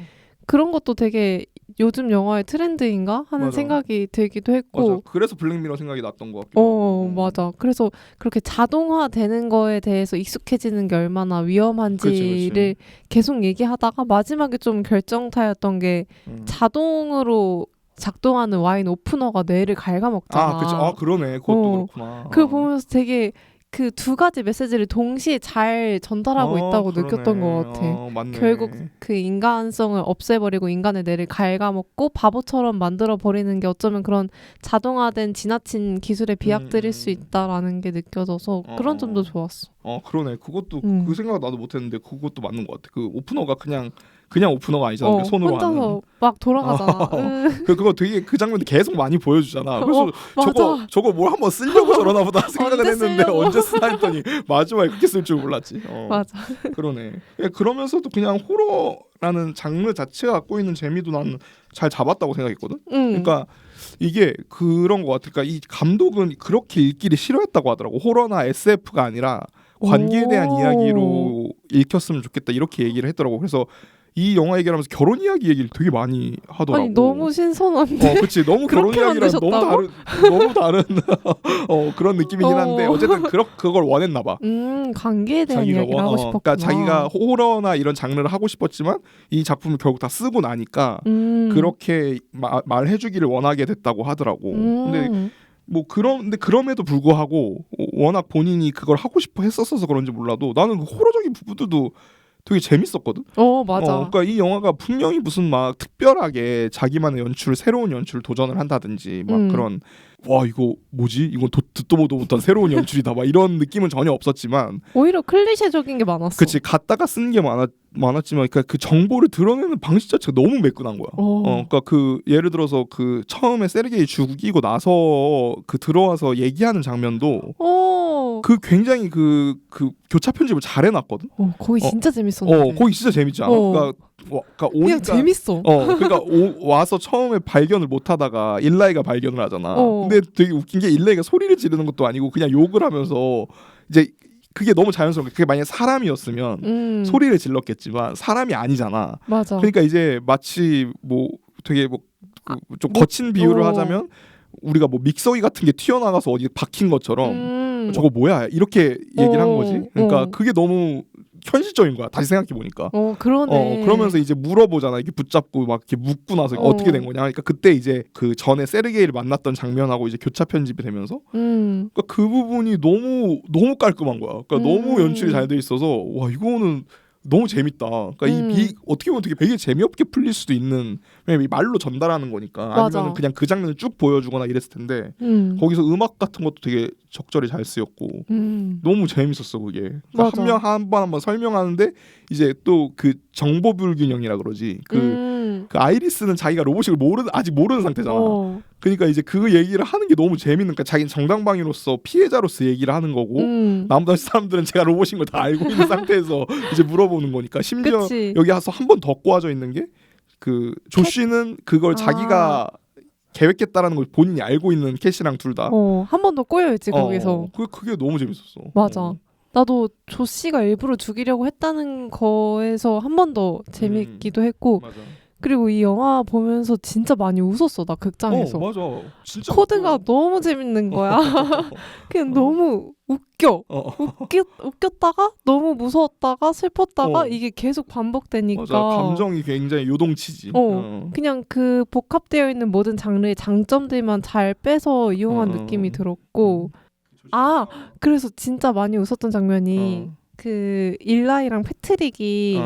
그런 것도 되게 요즘 영화의 트렌드인가 하는 생각이 들기도 했고. 맞아. 그래서 블랙미러 생각이 났던 것 같기도 하고. 맞아. 그래서 그렇게 자동화되는 거에 대해서 익숙해지는 게 얼마나 위험한지를 계속 얘기하다가 마지막에 좀 결정타였던 게 자동으로 작동하는 와인 오프너가 뇌를 갉아먹잖아. 그치. 그러네. 그것도 그렇구나. 그거 보면서 되게 그 두 가지 메시지를 동시에 잘 전달하고 있다고 그러네. 느꼈던 것 같아. 맞네. 결국 그 인간성을 없애버리고 인간의 뇌를 갉아먹고 바보처럼 만들어버리는 게 어쩌면 그런 자동화된 지나친 기술의 비약들일 수 있다라는 게 느껴져서 그런 점도 좋았어. 그러네. 그것도 그 생각 나도 못했는데 그것도 맞는 것 같아. 그 오프너가 그냥 그냥 오프너가 아니잖아. 손으로 혼자서 하는. 막 돌아가잖아. 그거 되게 그 장면도 계속 많이 보여주잖아. 그래서 맞아. 저거 뭘 한번 쓰려고 저러나 보다 생각을 했는데 쓰려고. 언제 쓰나 했더니 마지막에 그렇게 쓸 줄 몰랐지. 맞아. 그러네. 그러면서도 그냥 호러라는 장르 자체가 갖고 있는 재미도 나는 잘 잡았다고 생각했거든. 그러니까 이게 그런 것 같아. 그러니까 이 감독은 그렇게 읽기를 싫어했다고 하더라고. 호러나 SF가 아니라 관계에 대한 이야기로 읽혔으면 좋겠다 이렇게 얘기를 했더라고. 그래서 이 영화 얘기를 하면서 결혼 이야기 얘기를 되게 많이 하더라고. 아니 너무 신선한데. 그렇지. 너무 결혼 이야기랑 너무 다른 그런 느낌이긴 한데 어쨌든 그걸 원했나 봐. 관계에 대한 이야기를 하고 싶었구나. 그러니까 자기가 호러나 이런 장르를 하고 싶었지만 이 작품을 결국 다 쓰고 나니까 그렇게 말해주기를 원하게 됐다고 하더라고. 근데 뭐 그런데 그럼에도 불구하고 워낙 본인이 그걸 하고 싶어 했었어서 그런지 몰라도 나는 그 호러적인 부분들도 되게 재밌었거든. 맞아. 그러니까 이 영화가 분명히 무슨 막 특별하게 자기만의 새로운 연출을 도전을 한다든지 막 그런 와 이거 뭐지? 이건 듣도 보도 못한 새로운 연출이다. 막 이런 느낌은 전혀 없었지만 오히려 클리셰적인 게 많았어. 그치 갖다가 쓴 게 많았지만 그러니까 그 정보를 드러내는 방식 자체가 너무 매끈한 거야. 그러니까 그 예를 들어서 그 처음에 세르게이 죽이고 나서 그 들어와서 얘기하는 장면도 그 굉장히 그 교차 편집을 잘 해놨거든. 거기 진짜 재밌었는데. 거기 진짜 재밌지 않아? 그러니까 오니까 그냥 재밌어. 그러니까 와서 처음에 발견을 못하다가 일라이가 발견을 하잖아. 근데 되게 웃긴 게 일라이가 소리를 지르는 것도 아니고 그냥 욕을 하면서 이제 그게 너무 자연스러운 게 그게 만약 사람이었으면 소리를 질렀겠지만 사람이 아니잖아. 맞아. 그러니까 이제 마치 뭐 되게 좀 거친 비유를 하자면 우리가 뭐 믹서기 같은 게 튀어나가서 어디 박힌 것처럼 저거 뭐야 이렇게 얘기를 한 거지. 그러니까 그게 너무 현실적인 거야. 다시 생각해 보니까. 그러네. 그러면서 이제 물어보잖아. 이렇게 붙잡고 막 이렇게 묶고 나서 어떻게 된 거냐. 그러니까 그때 이제 그 전에 세르게이를 만났던 장면하고 이제 교차 편집이 되면서 그러니까 그 부분이 너무 깔끔한 거야. 그러니까 너무 연출이 잘 돼 있어서 와 이거는 너무 재밌다. 그러니까 어떻게 보면 되게 재미없게 풀릴 수도 있는 왜냐면 이 말로 전달하는 거니까 아니면 그냥 그 장면을 쭉 보여주거나 이랬을 텐데 거기서 음악 같은 것도 되게 적절히 잘 쓰였고 너무 재밌었어 그게. 그러니까 한 번 설명하는데 이제 또 그 정보 불균형이라 그러지. 그 아이리스는 자기가 로봇을 아직 모르는 상태잖아. 그러니까 이제 그 얘기를 하는 게 너무 재밌는 거야. 자기는 정당방위로서 피해자로서 얘기를 하는 거고 나머지 사람들은 제가 로봇인 걸 다 알고 있는 상태에서 이제 물어보는 거니까 심지어 그치. 여기 와서 한 번 더 꼬아져 있는 게 그 조씨는 그걸 자기가 계획했다라는 걸 본인이 알고 있는 캐시랑 둘 다. 한 번 더 꼬여있지 거기서. 그게 너무 재밌었어. 맞아. 나도 조 씨가 일부러 죽이려고 했다는 거에서 한 번 더 재밌기도 했고 맞아. 그리고 이 영화 보면서 진짜 많이 웃었어 나 극장에서. 맞아. 진짜 코드가 너무 재밌는 거야. 그냥 너무 웃겨. 웃겼다가 너무 무서웠다가 슬펐다가 이게 계속 반복되니까. 맞아. 감정이 굉장히 요동치지. 그냥 그 복합되어 있는 모든 장르의 장점들만 잘 빼서 이용한 느낌이 들었고 그래서 진짜 많이 웃었던 장면이 그 일라이랑 패트릭이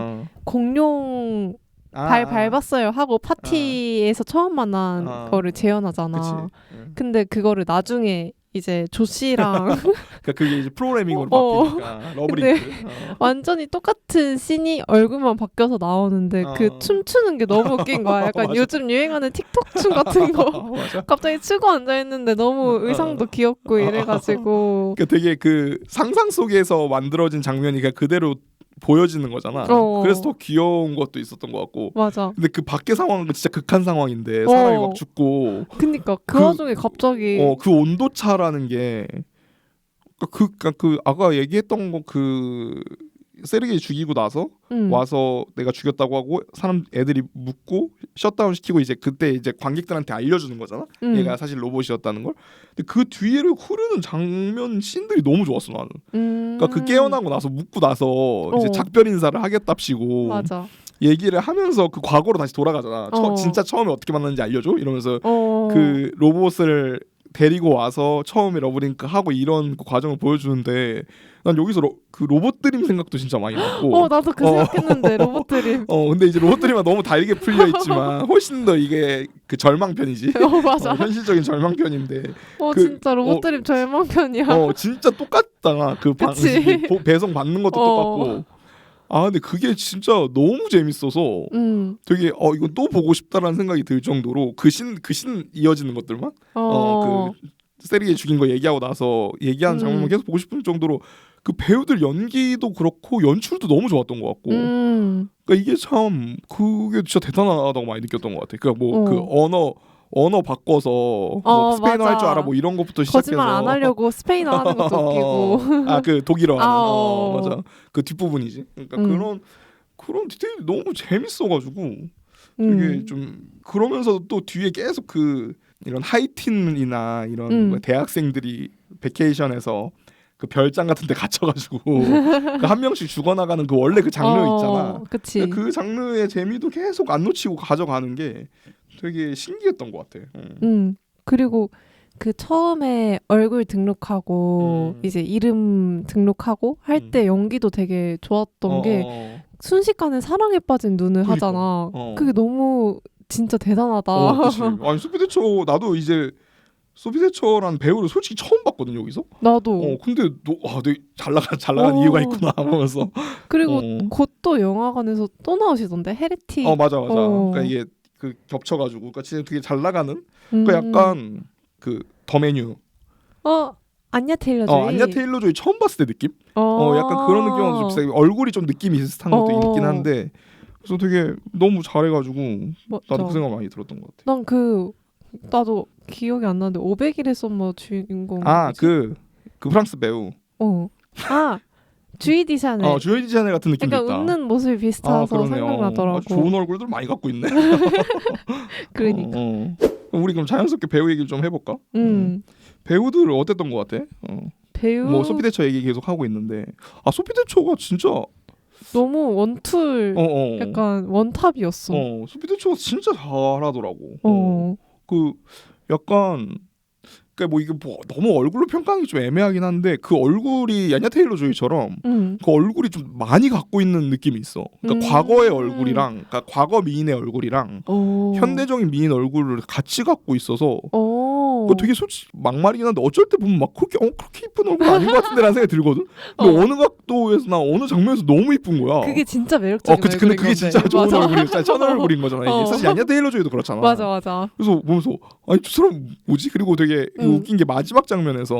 공룡 발 밟았어요 하고 파티에서 처음 만난 거를 재현하잖아. 그치. 근데 그거를 나중에 이제 조씨랑 그러니까 그게 이제 프로그래밍으로 바뀌니까 러브링크. 완전히 똑같은 씬이 얼굴만 바뀌어서 나오는데 그 춤추는 게 너무 웃긴 거야. 약간 요즘 유행하는 틱톡 춤 같은 거. 갑자기 추고 앉아 있는데 너무 의상도 귀엽고 이래가지고. 그러니까 되게 그 상상 속에서 만들어진 장면이 그대로 보여지는 거잖아. 그래서 더 귀여운 것도 있었던 것 같고. 맞아. 근데 그 밖의 상황은 진짜 극한 상황인데 사람이 막 죽고. 그니까 그 와중에 갑자기 그 온도 차라는 게 그 아까 얘기했던 거 그 세르게이 죽이고 나서 와서 내가 죽였다고 하고 애들이 묻고 셧다운 시키고 이제 그때 이제 관객들한테 알려주는 거잖아. 얘가 사실 로봇이었다는 걸. 근데 그 뒤를 흐르는 장면 씬들이 너무 좋았어 나는. 그러니까 그 깨어나고 나서 묻고 나서 이제 작별 인사를 하겠답시고. 맞아. 얘기를 하면서 그 과거로 다시 돌아가잖아. 진짜 처음에 어떻게 만났는지 알려줘 이러면서 그 로봇을 데리고 와서 처음에 러브링크 하고 이런 그 과정을 보여주는데 난 여기서 그 로봇 드림 생각도 진짜 많이 났고. 나도 그 생각했는데 로봇 드림. 근데 이제 로봇 드림은 너무 다르게 풀려 있지만 훨씬 더 이게 그 절망편이지. 맞아. 현실적인 절망편인데. 진짜 로봇 드림 절망편이야. 진짜 똑같다. 그 방식이 배송 받는 것도 똑같고. 근데 그게 진짜 너무 재밌어서 되게 이건 또 보고 싶다라는 생각이 들 정도로 그 신 이어지는 것들만 그 세리게 죽인 거 얘기하고 나서 얘기하는 장면만 계속 보고 싶은 정도로 그 배우들 연기도 그렇고 연출도 너무 좋았던 것 같고 그러니까 이게 참 그게 진짜 대단하다고 많이 느꼈던 것 같아. 그러니까 뭐 그 언어 바꿔서 뭐 스페인어 할 줄 알아 뭐 이런 것부터 시작해서 거짓말 안 하려고 스페인어 하는 것도 웃기고 그 독일어 하는 맞아 그 뒷부분이지. 그러니까 그런 디테일이 너무 재밌어가지고 되게 좀 그러면서도 또 뒤에 계속 그 이런 하이틴이나 이런 뭐 대학생들이 베케이션에서 그 별장 같은 데 갇혀가지고 그 한 명씩 죽어나가는 그 원래 그 장르 있잖아. 그치. 그 장르의 재미도 계속 안 놓치고 가져가는 게 되게 신기했던 것 같아. 그리고 그 처음에 얼굴 등록하고 이제 이름 등록하고 할 때 연기도 되게 좋았던 게 순식간에 사랑에 빠진 눈을 그러니까. 하잖아. 그게 너무 진짜 대단하다. 그치. 아니 소피 대처 나도 이제 소피 대처라는 배우를 솔직히 처음 봤거든 여기서. 나도. 근데 되게 잘 나간 이유가 있구나 하면서. 그리고 곧 또 영화관에서 또 나오시던데 헤레틱. 맞아. 그러니까 이게 그 겹쳐가지고, 그러니까 진짜 되게 잘 나가는. 그러니까 약간 그 더 메뉴. 안냐 테일러 조이. 안냐 테일러 조이 처음 봤을 때 느낌? 약간 그런 느낌하고 좀 비슷하게 얼굴이 좀 느낌이 비슷한 것도 있긴 한데. 그래서 되게 너무 잘해가지고 나도 그 생각 많이 들었던 것 같아. 나도 기억이 안 나는데 500일의 썸머 주인공. 그 프랑스 배우. 주이 디샤넬. 주이 디샤넬 같은 느낌이 있다. 약간 웃는 모습이 비슷해서 생각나더라고. 아주 좋은 얼굴들 많이 갖고 있네. 그러니까. 우리 그럼 자연스럽게 배우 얘기를 좀 해볼까? 배우들 어땠던 것 같아? 배우. 뭐 소피 대처 얘기 계속 하고 있는데 소피 대처가 진짜 너무 원툴. 약간 원탑이었어. 소피 대처가 진짜 잘하더라고. 그 약간 그러니까 뭐 이게 뭐 너무 얼굴로 평가하기 좀 애매하긴 한데 그 얼굴이 야냐 테일러 조이처럼 그 얼굴이 좀 많이 갖고 있는 느낌이 있어. 그러니까 과거의 얼굴이랑, 그러니까 과거 미인의 얼굴이랑 현대적인 미인 얼굴을 같이 갖고 있어서 되게 솔직히 막말이긴 한데 어쩔 때 보면 막 그렇게 이쁜 얼굴 아닌 것 같은데라는 생각이 들거든. 근데 어느 각도에서나 어느 장면에서 너무 이쁜 거야. 그게 진짜 매력적인 그치. 근데 그게 진짜 좋은 얼굴이 진짜 천 얼굴인 거잖아. 이게 사실 야냐 테일러 조이도 그렇잖아. 맞아. 그래서 보면서 아니 저 사람 뭐지? 그리고 되게 웃긴 게 마지막 장면에서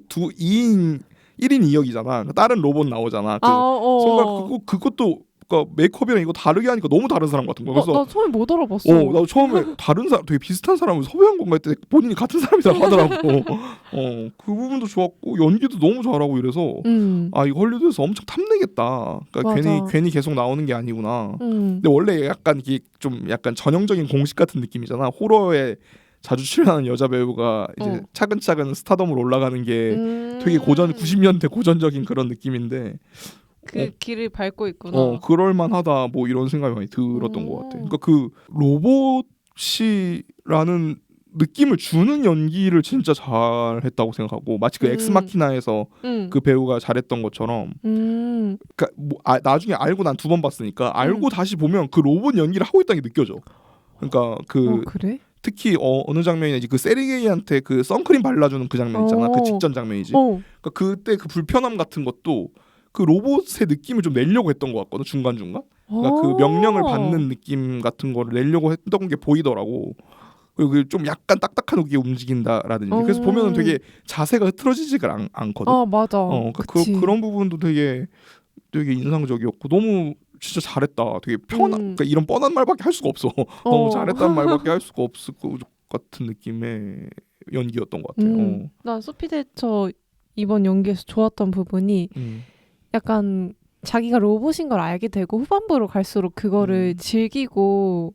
그 1인 2역이잖아. 다른 로봇 나오잖아. 손가락 그것도 그러니까 메이크업이랑 이거 다르게 하니까 너무 다른 사람 같은 거야. 그래서 나 처음에 못 알아봤어. 나도 처음에 다른 사람, 되게 비슷한 사람을 섭외한 건가 했더니 본인이 같은 사람이다 하더라고. 그 부분도 좋았고 연기도 너무 잘하고 이래서 이거 헐리우드에서 엄청 탐내겠다. 그러니까 괜히 계속 나오는 게 아니구나. 근데 원래 약간 이게 좀 약간 전형적인 공식 같은 느낌이잖아. 호러에 자주 출연하는 여자 배우가 이제 차근차근 스타덤으로 올라가는 게 되게 90년대 고전적인 그런 느낌인데 그 길을 밟고 있구나. 그럴만하다 뭐 이런 생각이 많이 들었던 것 같아. 그러니까 그 로봇이라는 느낌을 주는 연기를 진짜 잘했다고 생각하고 마치 그 엑스마키나에서 그 배우가 잘했던 것처럼. 그러니까 뭐 나중에 알고 난 2번 봤으니까 알고 다시 보면 그 로봇 연기를 하고 있다는 게 느껴져. 그러니까 그래? 특히 어느 장면이지 그 세리게이한테 그 선크림 발라주는 그 장면 있잖아. 그 직전 장면이지. 그러니까 그때 그 불편함 같은 것도 그 로봇의 느낌을 좀 내려고 했던 것 같거든. 중간중간. 그러니까 그 명령을 받는 느낌 같은 거를 내려고 했던 게 보이더라고. 그리고 좀 약간 딱딱한 우기에 움직인다라든지. 그래서 보면은 되게 자세가 흐트러지지가 않거든. 맞아. 그런 부분도 되게 인상적이었고 너무 진짜 잘했다. 되게 그러니까 이런 뻔한 말밖에 할 수가 없어. 너무 잘했다는 말밖에 할 수가 없을 것 같은 느낌의 연기였던 것 같아요. 난 소피 대처 이번 연기에서 좋았던 부분이 약간 자기가 로봇인 걸 알게 되고 후반부로 갈수록 그거를 즐기고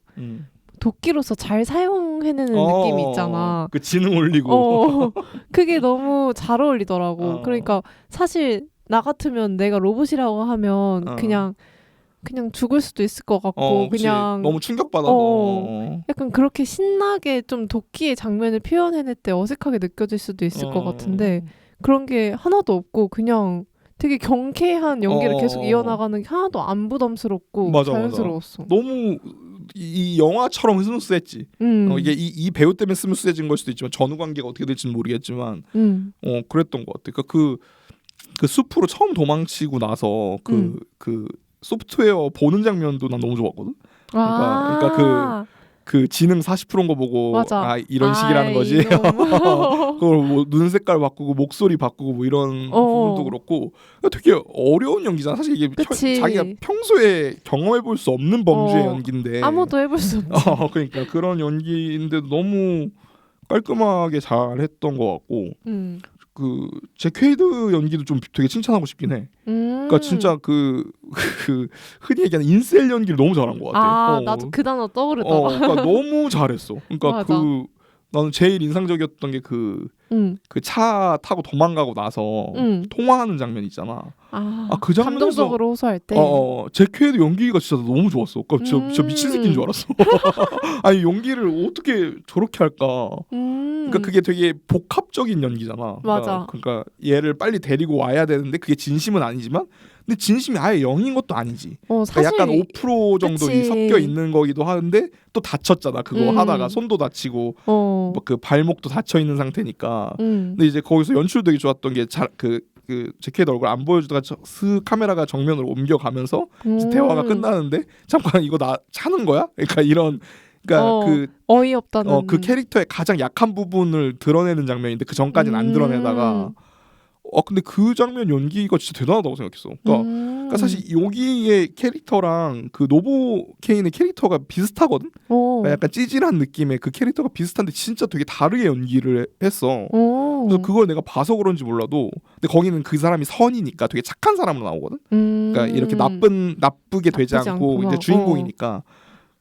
도끼로서 잘 사용해내는 느낌이 있잖아. 그 지능 올리고. 그게 너무 잘 어울리더라고. 그러니까 사실 나 같으면 내가 로봇이라고 하면 그냥 죽을 수도 있을 것 같고 그냥 너무 충격받아서 약간 그렇게 신나게 좀 도끼의 장면을 표현해낼 때 어색하게 느껴질 수도 있을 것 같은데 그런 게 하나도 없고 그냥 되게 경쾌한 연기를 계속 이어나가는 게 하나도 안 부담스럽고 자연스러웠어. 너무 이 영화처럼 스무스했지. 이게 이 배우 때문에 스무스해진 걸 수도 있지만 전후 관계가 어떻게 될지는 모르겠지만 그랬던 것 같아. 그러니까 그 숲으로 처음 도망치고 나서 그 소프트웨어 보는 장면도 난 너무 좋았거든. 그러니까 그 지능 40%인 거 보고 맞아. 아 이런 식이라는 거지. 그걸 뭐 눈 색깔 바꾸고 목소리 바꾸고 뭐 이런 부분도 그렇고 되게 어려운 연기잖아. 사실 이게 자기가 평소에 경험해 볼 수 없는 범주의 연기인데 아무도 해볼 수 없지. 그러니까 그런 연기인데도 너무 깔끔하게 잘했던 것 같고 그 잭 헤이드 연기도 좀 되게 칭찬하고 싶긴 해. 그러니까 진짜 그 흔히 얘기하는 인셀 연기를 너무 잘한 것 같아. 나도 그 단어 떠오르더라. 그러니까 너무 잘했어. 그러니까 맞아. 나는 제일 인상적이었던 게 그 차 타고 도망가고 나서 통화하는 장면 있잖아. 그 장면에서 감동적으로 호소할 때. 잭 헤이드 연기가 진짜 너무 좋았어. 그러니까 진짜 미친 새끼인 줄 알았어. 아니 연기를 어떻게 저렇게 할까? 그러니까 그게 되게 복합적인 연기잖아. 맞아. 그러니까 얘를 빨리 데리고 와야 되는데 그게 진심은 아니지만, 근데 진심이 아예 0인 것도 아니지. 사실 약간 5% 정도 그치. 섞여 있는 거기도 하는데 또 다쳤잖아. 그거 하다가 손도 다치고 뭐 그 발목도 다쳐 있는 상태니까. 근데 이제 거기서 연출 되게 좋았던 게 그 잭헤드 얼굴 안 보여주다가 슥 카메라가 정면으로 옮겨가면서 대화가 끝나는데 잠깐 이거 나 차는 거야? 그러니까 이런. 그러니까 그 어이없다는 그 캐릭터의 가장 약한 부분을 드러내는 장면인데 그 전까지는 안 드러내다가 근데 그 장면 연기가 진짜 대단하다고 생각했어. 그러니까 사실 여기의 캐릭터랑 그 노보케인의 캐릭터가 비슷하거든. 그러니까 약간 찌질한 느낌의 그 캐릭터가 비슷한데 진짜 되게 다르게 연기를 했어. 그래서 그걸 내가 봐서 그런지 몰라도, 근데 거기는 그 사람이 선이니까 되게 착한 사람으로 나오거든. 그러니까 이렇게 나쁘게 되지 않고 이제 주인공이니까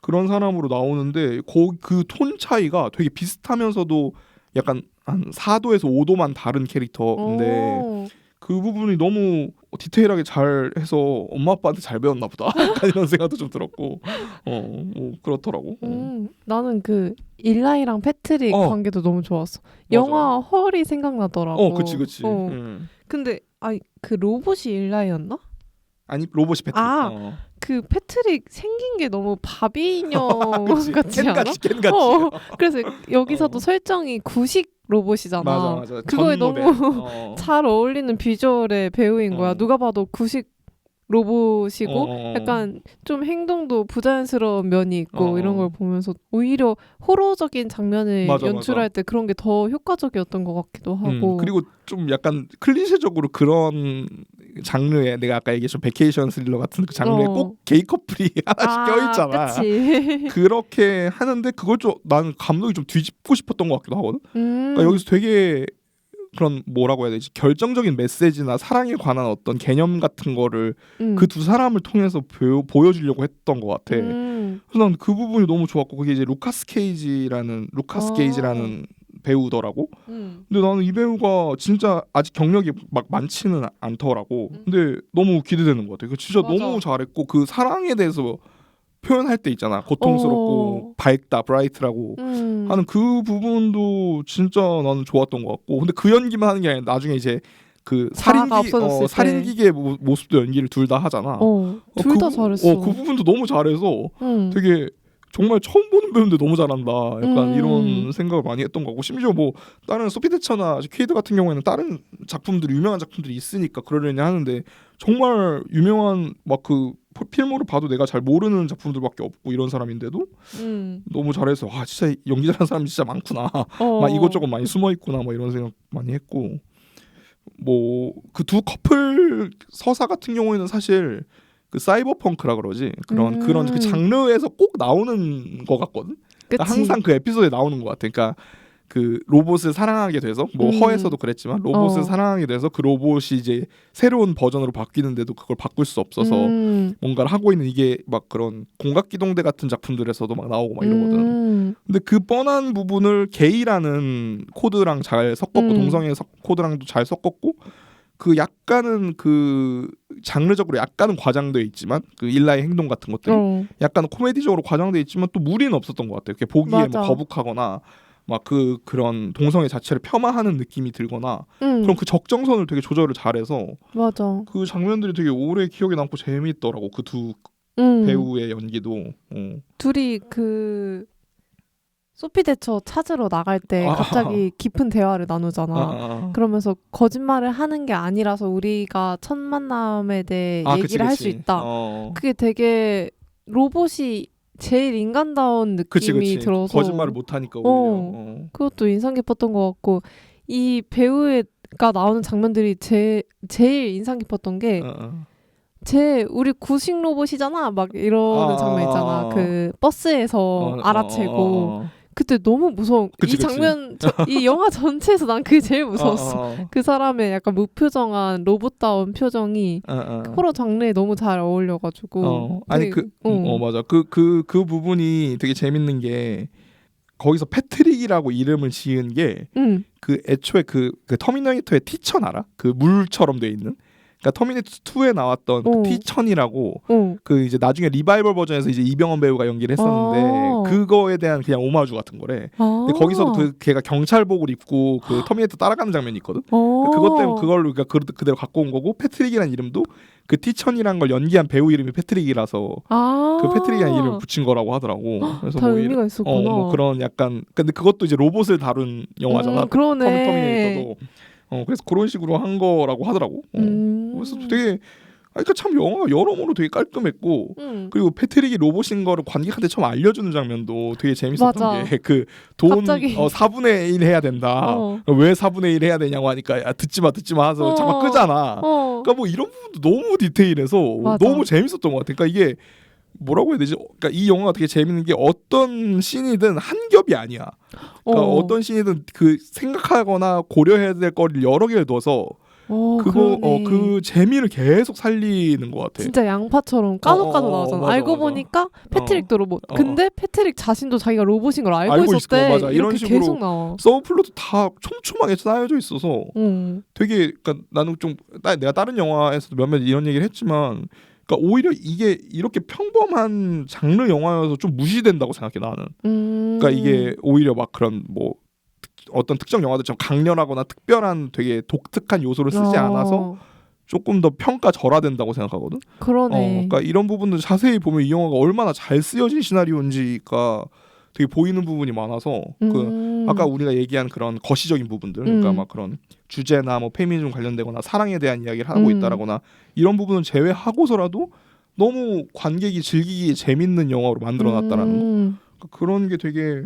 그런 사람으로 나오는데 그 톤 차이가 되게 비슷하면서도 약간 한 4도에서 5도만 다른 캐릭터인데 그 부분이 너무 디테일하게 잘 해서 엄마 아빠한테 잘 배웠나 보다. 약간 이런 생각도 좀 들었고 뭐 그렇더라고. 나는 그 일라이랑 패트릭 관계도 너무 좋았어. 맞아. 영화 헐이 생각나더라고. 그치. 근데 그 로봇이 일라이였나? 아니 로봇이 패트릭. 그 패트릭 생긴 게 너무 바비 인형 같지 않아? 캔같이. 그래서 여기서도 설정이 구식 로봇이잖아. 맞아. 그거에 너무 잘 어울리는 비주얼의 배우인 거야. 누가 봐도 구식 로봇이고 약간 좀 행동도 부자연스러운 면이 있고 이런 걸 보면서 오히려 호러적인 장면을 연출할 때 그런 게 더 효과적이었던 것 같기도 하고. 그리고 좀 약간 클리셰적으로 그런 장르에 내가 아까 얘기했던 베케이션 스릴러 같은 그 장르에 꼭 게이 커플이 하나씩 껴있잖아. 그치. 그렇게 하는데 그걸 좀 나는 감독이 좀 뒤집고 싶었던 것 같기도 하거든. 그러니까 여기서 되게 그런 뭐라고 해야 되지, 결정적인 메시지나 사랑에 관한 어떤 개념 같은 거를 그 두 사람을 통해서 보여주려고 했던 것 같아. 그래서 난 그 부분이 너무 좋았고, 그게 이제 루카스 게이지라는 배우더라고. 근데 나는 이 배우가 진짜 아직 경력이 막 많지는 않더라고. 근데 너무 기대되는 것 같아. 진짜 맞아. 너무 잘했고 그 사랑에 대해서 표현할 때 있잖아. 고통스럽고 밝다, 브라이트라고 하는 그 부분도 진짜 나는 좋았던 것 같고. 근데 그 연기만 하는 게 아니라 나중에 이제 그 살인기계 모습도 연기를 둘 다 하잖아. 둘 다 잘했어. 그 부분도 너무 잘해서 되게 정말 처음 보는 배우인데 너무 잘한다. 약간 이런 생각을 많이 했던 거고. 심지어 뭐 다른 소피 대처나 퀴드 같은 경우에는 다른 작품들이 유명한 작품들이 있으니까 그러려니 하는데 정말 유명한 막 그 필모를 봐도 내가 잘 모르는 작품들밖에 없고 이런 사람인데도 너무 잘해서 진짜 연기 잘하는 사람이 진짜 많구나. 막 이것저것 많이 숨어 있구나. 막 이런 생각 많이 했고. 뭐 그 두 커플 서사 같은 경우에는 사실 그 사이버펑크라 그러지 그런 그 장르에서 꼭 나오는 것 같거든. 그러니까 항상 그 에피소드에 나오는 것 같아. 그러니까 그 로봇을 사랑하게 돼서 뭐 허에서도 그랬지만 로봇을 사랑하게 돼서 그 로봇이 이제 새로운 버전으로 바뀌는데도 그걸 바꿀 수 없어서 뭔가를 하고 있는, 이게 막 그런 공각기동대 같은 작품들에서도 막 나오고 막 이러거든. 근데 그 뻔한 부분을 게이라는 코드랑 잘 섞었고 동성애 코드랑도 잘 섞었고, 그 약간은 그 장르적으로 약간은 과장돼 있지만 그 일라의 행동 같은 것들이 약간 코미디적으로 과장돼 있지만 또 무리는 없었던 것 같아요. 보기에 뭐 거북하거나 막 그런 동성애 자체를 폄하하는 느낌이 들거나 그럼 그 적정선을 되게 조절을 잘해서 맞아. 그 장면들이 되게 오래 기억에 남고 재미있더라고. 그 두 배우의 연기도. 둘이 그 소피 대처 찾으러 나갈 때 갑자기 깊은 대화를 나누잖아. 그러면서 거짓말을 하는 게 아니라서 우리가 첫 만남에 대해 얘기를 할 수 있다. 그게 되게 로봇이 제일 인간다운 느낌이 들어서 거짓말을 못하니까 오히려 그것도 인상 깊었던 것 같고 이 배우가 나오는 장면들이 제일 인상 깊었던 게 우리 구식 로봇이잖아 막 이러는 장면 있잖아. 그 버스에서 알아채고 그때 너무 무서워. 이 장면 이 영화 전체에서 난 그게 제일 무서웠어. 그 사람의 약간 무표정한 로봇다운 표정이 그 호러 장르에 너무 잘 어울려가지고 아니 맞아 그 부분이 되게 재밌는 게 거기서 패트릭이라고 이름을 지은 게 그 애초에 그 터미네이터의 T-1000 알아? 그 물처럼 돼 있는 그러니까 터미네이터 2에 나왔던 그 T-1000이라고 그 이제 나중에 리바이벌 버전에서 이제 이병헌 배우가 연기를 했었는데 그거에 대한 그냥 오마주 같은 거래. 근데 거기서도 그 걔가 경찰복을 입고 그 터미네이터 따라가는 장면이 있거든. 그것 때문에 그걸로 그러니까 그대로 갖고 온 거고 패트릭이라는 이름도 그 T-1000이라는 걸 연기한 배우 이름이 패트릭이라서 그 패트릭이라는 이름을 붙인 거라고 하더라고. 그래서 다 의미가 있었구나. 뭐 그런 약간 근데 그것도 이제 로봇을 다룬 영화잖아. 그러네. 터미네이터도. 그래서 그런 식으로 한 거라고 하더라고. 그래서 되게 그러니까 참 영화가 여러모로 되게 깔끔했고 그리고 패트릭이 로봇인 거를 관객한테 처음 알려주는 장면도 되게 재밌었던 게 그 돈 4분의 1 해야 된다. 왜 4분의 1 해야 되냐고 하니까 야, 듣지 마 해서 잠깐 끄잖아. 그러니까 뭐 이런 부분도 너무 디테일해서 너무 재밌었던 것 같아. 그러니까 이게 뭐라고 해야 되지? 그러니까 이 영화가 되게 재밌는 게 어떤 씬이든 한 겹이 아니야. 그러니까 어떤 씬이든 그 생각하거나 고려해야 될 거를 여러 개를 둬서 그 재미를 계속 살리는 것 같아. 진짜 양파처럼 까도 나오잖아. 맞아, 알고 맞아. 보니까 패트릭도 로봇. 근데 패트릭 자신도 자기가 로봇인 걸 알고 있었대. 맞아. 이런 식으로 계속 나와. 서브플롯도 다 촘촘하게 쌓여져 있어서 되게 그러니까 나는 좀 내가 다른 영화에서도 몇몇 이런 얘기를 했지만 그러니까 오히려 이게 이렇게 평범한 장르 영화여서 좀 무시된다고 생각해 나는. 그러니까 이게 오히려 막 그런 뭐 어떤 특정 영화들처럼 강렬하거나 특별한 되게 독특한 요소를 쓰지 않아서 조금 더 평가절하된다고 생각하거든. 그러네. 그러니까 이런 부분들 자세히 보면 이 영화가 얼마나 잘 쓰여진 시나리오인지가 되게 보이는 부분이 많아서 그 아까 우리가 얘기한 그런 거시적인 부분들 그러니까 막 그런 주제나 뭐 페미니즘 관련되거나 사랑에 대한 이야기를 하고 있다라거나 이런 부분은 제외하고서라도 너무 관객이 즐기기 재밌는 영화로 만들어놨다라는 거. 그러니까 그런 게 되게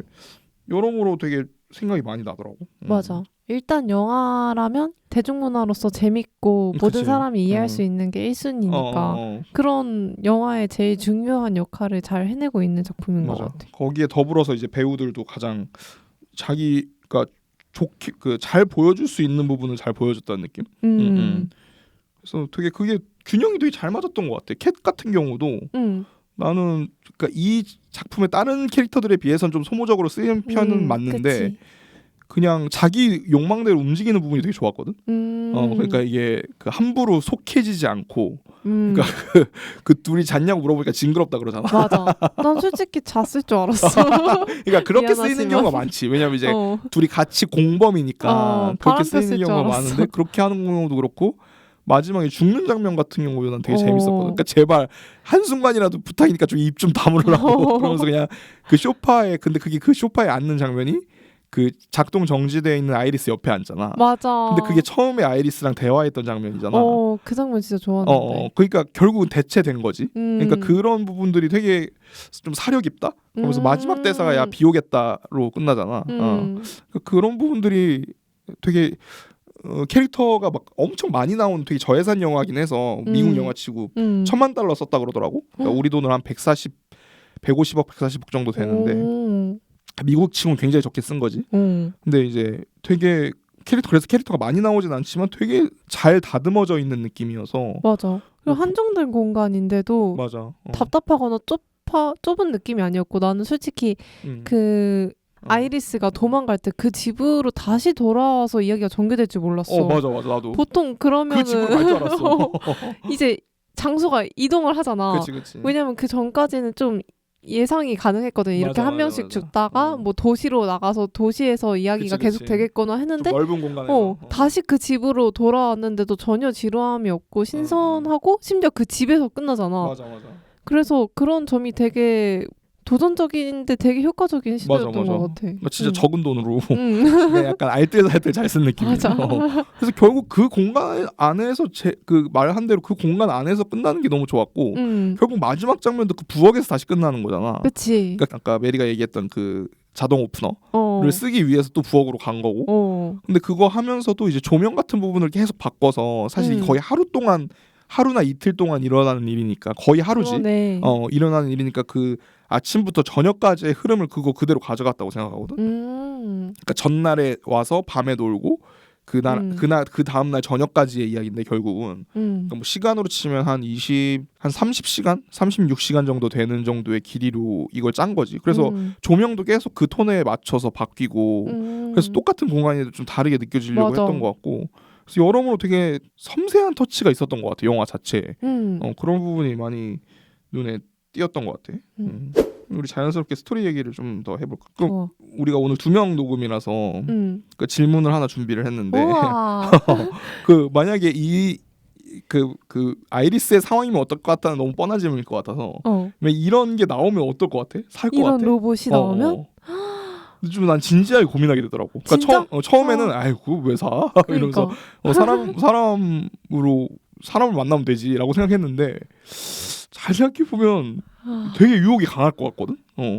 여러모로 되게 생각이 많이 나더라고. 맞아. 일단 영화라면 대중문화로서 재밌고 모든 사람이 이해할 수 있는 게 1순위니까 그런 영화의 제일 중요한 역할을 잘 해내고 있는 작품인 것 같아. 거기에 더불어서 이제 배우들도 가장 자기가 좋게 그 잘 보여줄 수 있는 부분을 잘 보여줬다는 느낌. 그래서 되게 그게 균형이 되게 잘 맞았던 것 같아. 캣 같은 경우도 나는 그러니까 이 작품의 다른 캐릭터들에 비해서는 좀 소모적으로 쓰인 편은 맞는데 그치. 그냥 자기 욕망대로 움직이는 부분이 되게 좋았거든. 그러니까 이게 그 함부로 속해지지 않고 그러니까 그 둘이 잤냐고 물어보니까 징그럽다 그러잖아. 맞아. 난 솔직히 잤을 줄 알았어. 그러니까 그렇게 미안하지만. 쓰이는 경우가 많지. 왜냐면 이제 둘이 같이 공범이니까 그렇게 쓰이는 경우가 많은데 그렇게 하는 경우도 그렇고 마지막에 죽는 장면 같은 경우도 난 되게 재밌었거든. 그러니까 제발 한순간이라도 부탁이니까 좀 입 좀 다물으라고 그러면서 그냥 그 소파에 근데 그게 그 소파에 앉는 장면이 그 작동 정지되어 있는 아이리스 옆에 앉잖아. 맞아. 근데 그게 처음에 아이리스랑 대화했던 장면이잖아. 그 장면 진짜 좋았는데. 그러니까 결국은 대체된 거지. 그러니까 그런 부분들이 되게 좀 사려 깊다. 그러면서 마지막 대사가 야 비 오겠다로 끝나잖아. 그런 부분들이 되게 캐릭터가 막 엄청 많이 나온 되게 저예산 영화긴 해서 미국 영화치고 $1000,000 썼다 그러더라고. 그러니까 우리 돈으로 한 150억 140억 정도 되는데 미국 치고는 굉장히 적게 쓴 거지. 근데 이제 되게 그래서 캐릭터가 많이 나오진 않지만 되게 잘 다듬어져 있는 느낌이어서 맞아. 그리고 한정된 공간인데도 맞아. 답답하거나 좁은 느낌이 아니었고 나는 솔직히 그 아이리스가 도망갈 때 그 집으로 다시 돌아와서 이야기가 전개될 줄 몰랐어. 맞아 나도. 보통 그러면은 그 집으로 갈 줄 알았어. 이제 장소가 이동을 하잖아. 그치. 왜냐면 그 전까지는 좀 예상이 가능했거든. 이렇게 한 명씩 죽다가 뭐 도시로 나가서 도시에서 이야기가 계속 되겠거나 했는데 넓은 공간에서 다시 그 집으로 돌아왔는데도 전혀 지루함이 없고 신선하고 심지어 그 집에서 끝나잖아. 맞아. 그래서 그런 점이 되게 도전적인데 되게 효과적인 시도였던 맞아. 것 같아. 진짜 적은 돈으로 응. 그냥 약간 알뜰살뜰 잘 쓴 느낌이에요. 맞아. 그래서 결국 그 공간 안에서 그 말한 대로 그 공간 안에서 끝나는 게 너무 좋았고 결국 마지막 장면도 그 부엌에서 다시 끝나는 거잖아. 그치. 그러니까 아까 메리가 얘기했던 그 자동 오프너를 쓰기 위해서 또 부엌으로 간 거고. 근데 그거 하면서도 이제 조명 같은 부분을 계속 바꿔서 사실 거의 하루 동안 하루나 이틀 동안 일어나는 일이니까 거의 하루지. 그러네. 일어나는 일이니까 그 아침부터 저녁까지의 흐름을 그거 그대로 가져갔다고 생각하거든. 그러니까 전날에 와서 밤에 놀고 그 다음 날 저녁까지의 이야기인데 결국은 그러니까 뭐 시간으로 치면 한 30시간, 36시간 정도 되는 정도의 길이로 이걸 짠 거지. 그래서 조명도 계속 그 톤에 맞춰서 바뀌고 그래서 똑같은 공간에도 좀 다르게 느껴지려고 맞아. 했던 것 같고. 그래서 여러모로 되게 섬세한 터치가 있었던 것 같아 영화 자체에. 그런 부분이 많이 눈에 띄었던 것 같아. 우리 자연스럽게 스토리 얘기를 좀 더 해볼까? 그럼 우리가 오늘 2명 녹음이라서 그 질문을 하나 준비를 했는데 그 만약에 그 아이리스의 상황이면 어떨 것 같다는 너무 뻔한 질문일 것 같아서 이런 게 나오면 어떨 것 같아? 살 것 같아? 이런 로봇이 나오면? 좀 난 진지하게 고민하게 되더라고. 그러니까 처음에는 아이고 왜 사? 이러면서 사람을 만나면 되지라고 생각했는데 잘 생각해 보면 되게 유혹이 강할 것 같거든.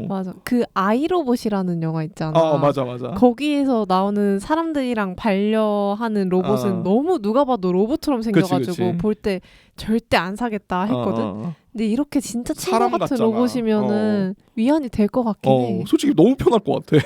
맞아. 그 아이로봇이라는 영화 있잖아. 맞아. 거기에서 나오는 사람들이랑 반려하는 로봇은 너무 누가 봐도 로봇처럼 생겨가지고 볼 때 절대 안 사겠다 했거든. 근데 이렇게 진짜 친구 같은 같잖아. 로봇이면은 위안이 될 것 같긴 해. 솔직히 너무 편할 것 같아.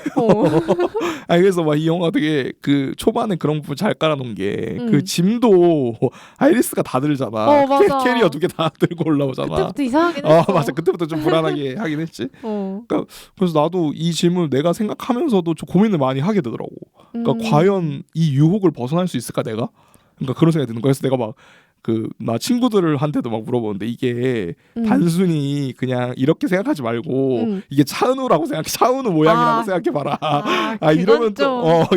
그래서 막 이 영화 되게 그 초반에 그런 부분 잘 깔아놓은 게 그 짐도 아이리스가 다 들잖아. 캐리어 2개 다 들고 올라오잖아. 그때부터 이상하긴 했어. 맞아. 그때부터 좀 불안하게 하긴 했지. 그러니까 그래서 나도 이 질문을 내가 생각하면서도 좀 고민을 많이 하게 되더라고. 그러니까 과연 이 유혹을 벗어날 수 있을까 내가? 그러니까 그런 생각이 드는 거야. 그래서 내가 막 나 친구들한테도 막 물어보는데 이게 단순히 그냥 이렇게 생각하지 말고 이게 차은우라고 차은우 모양이라고 생각해봐라. 이러면 또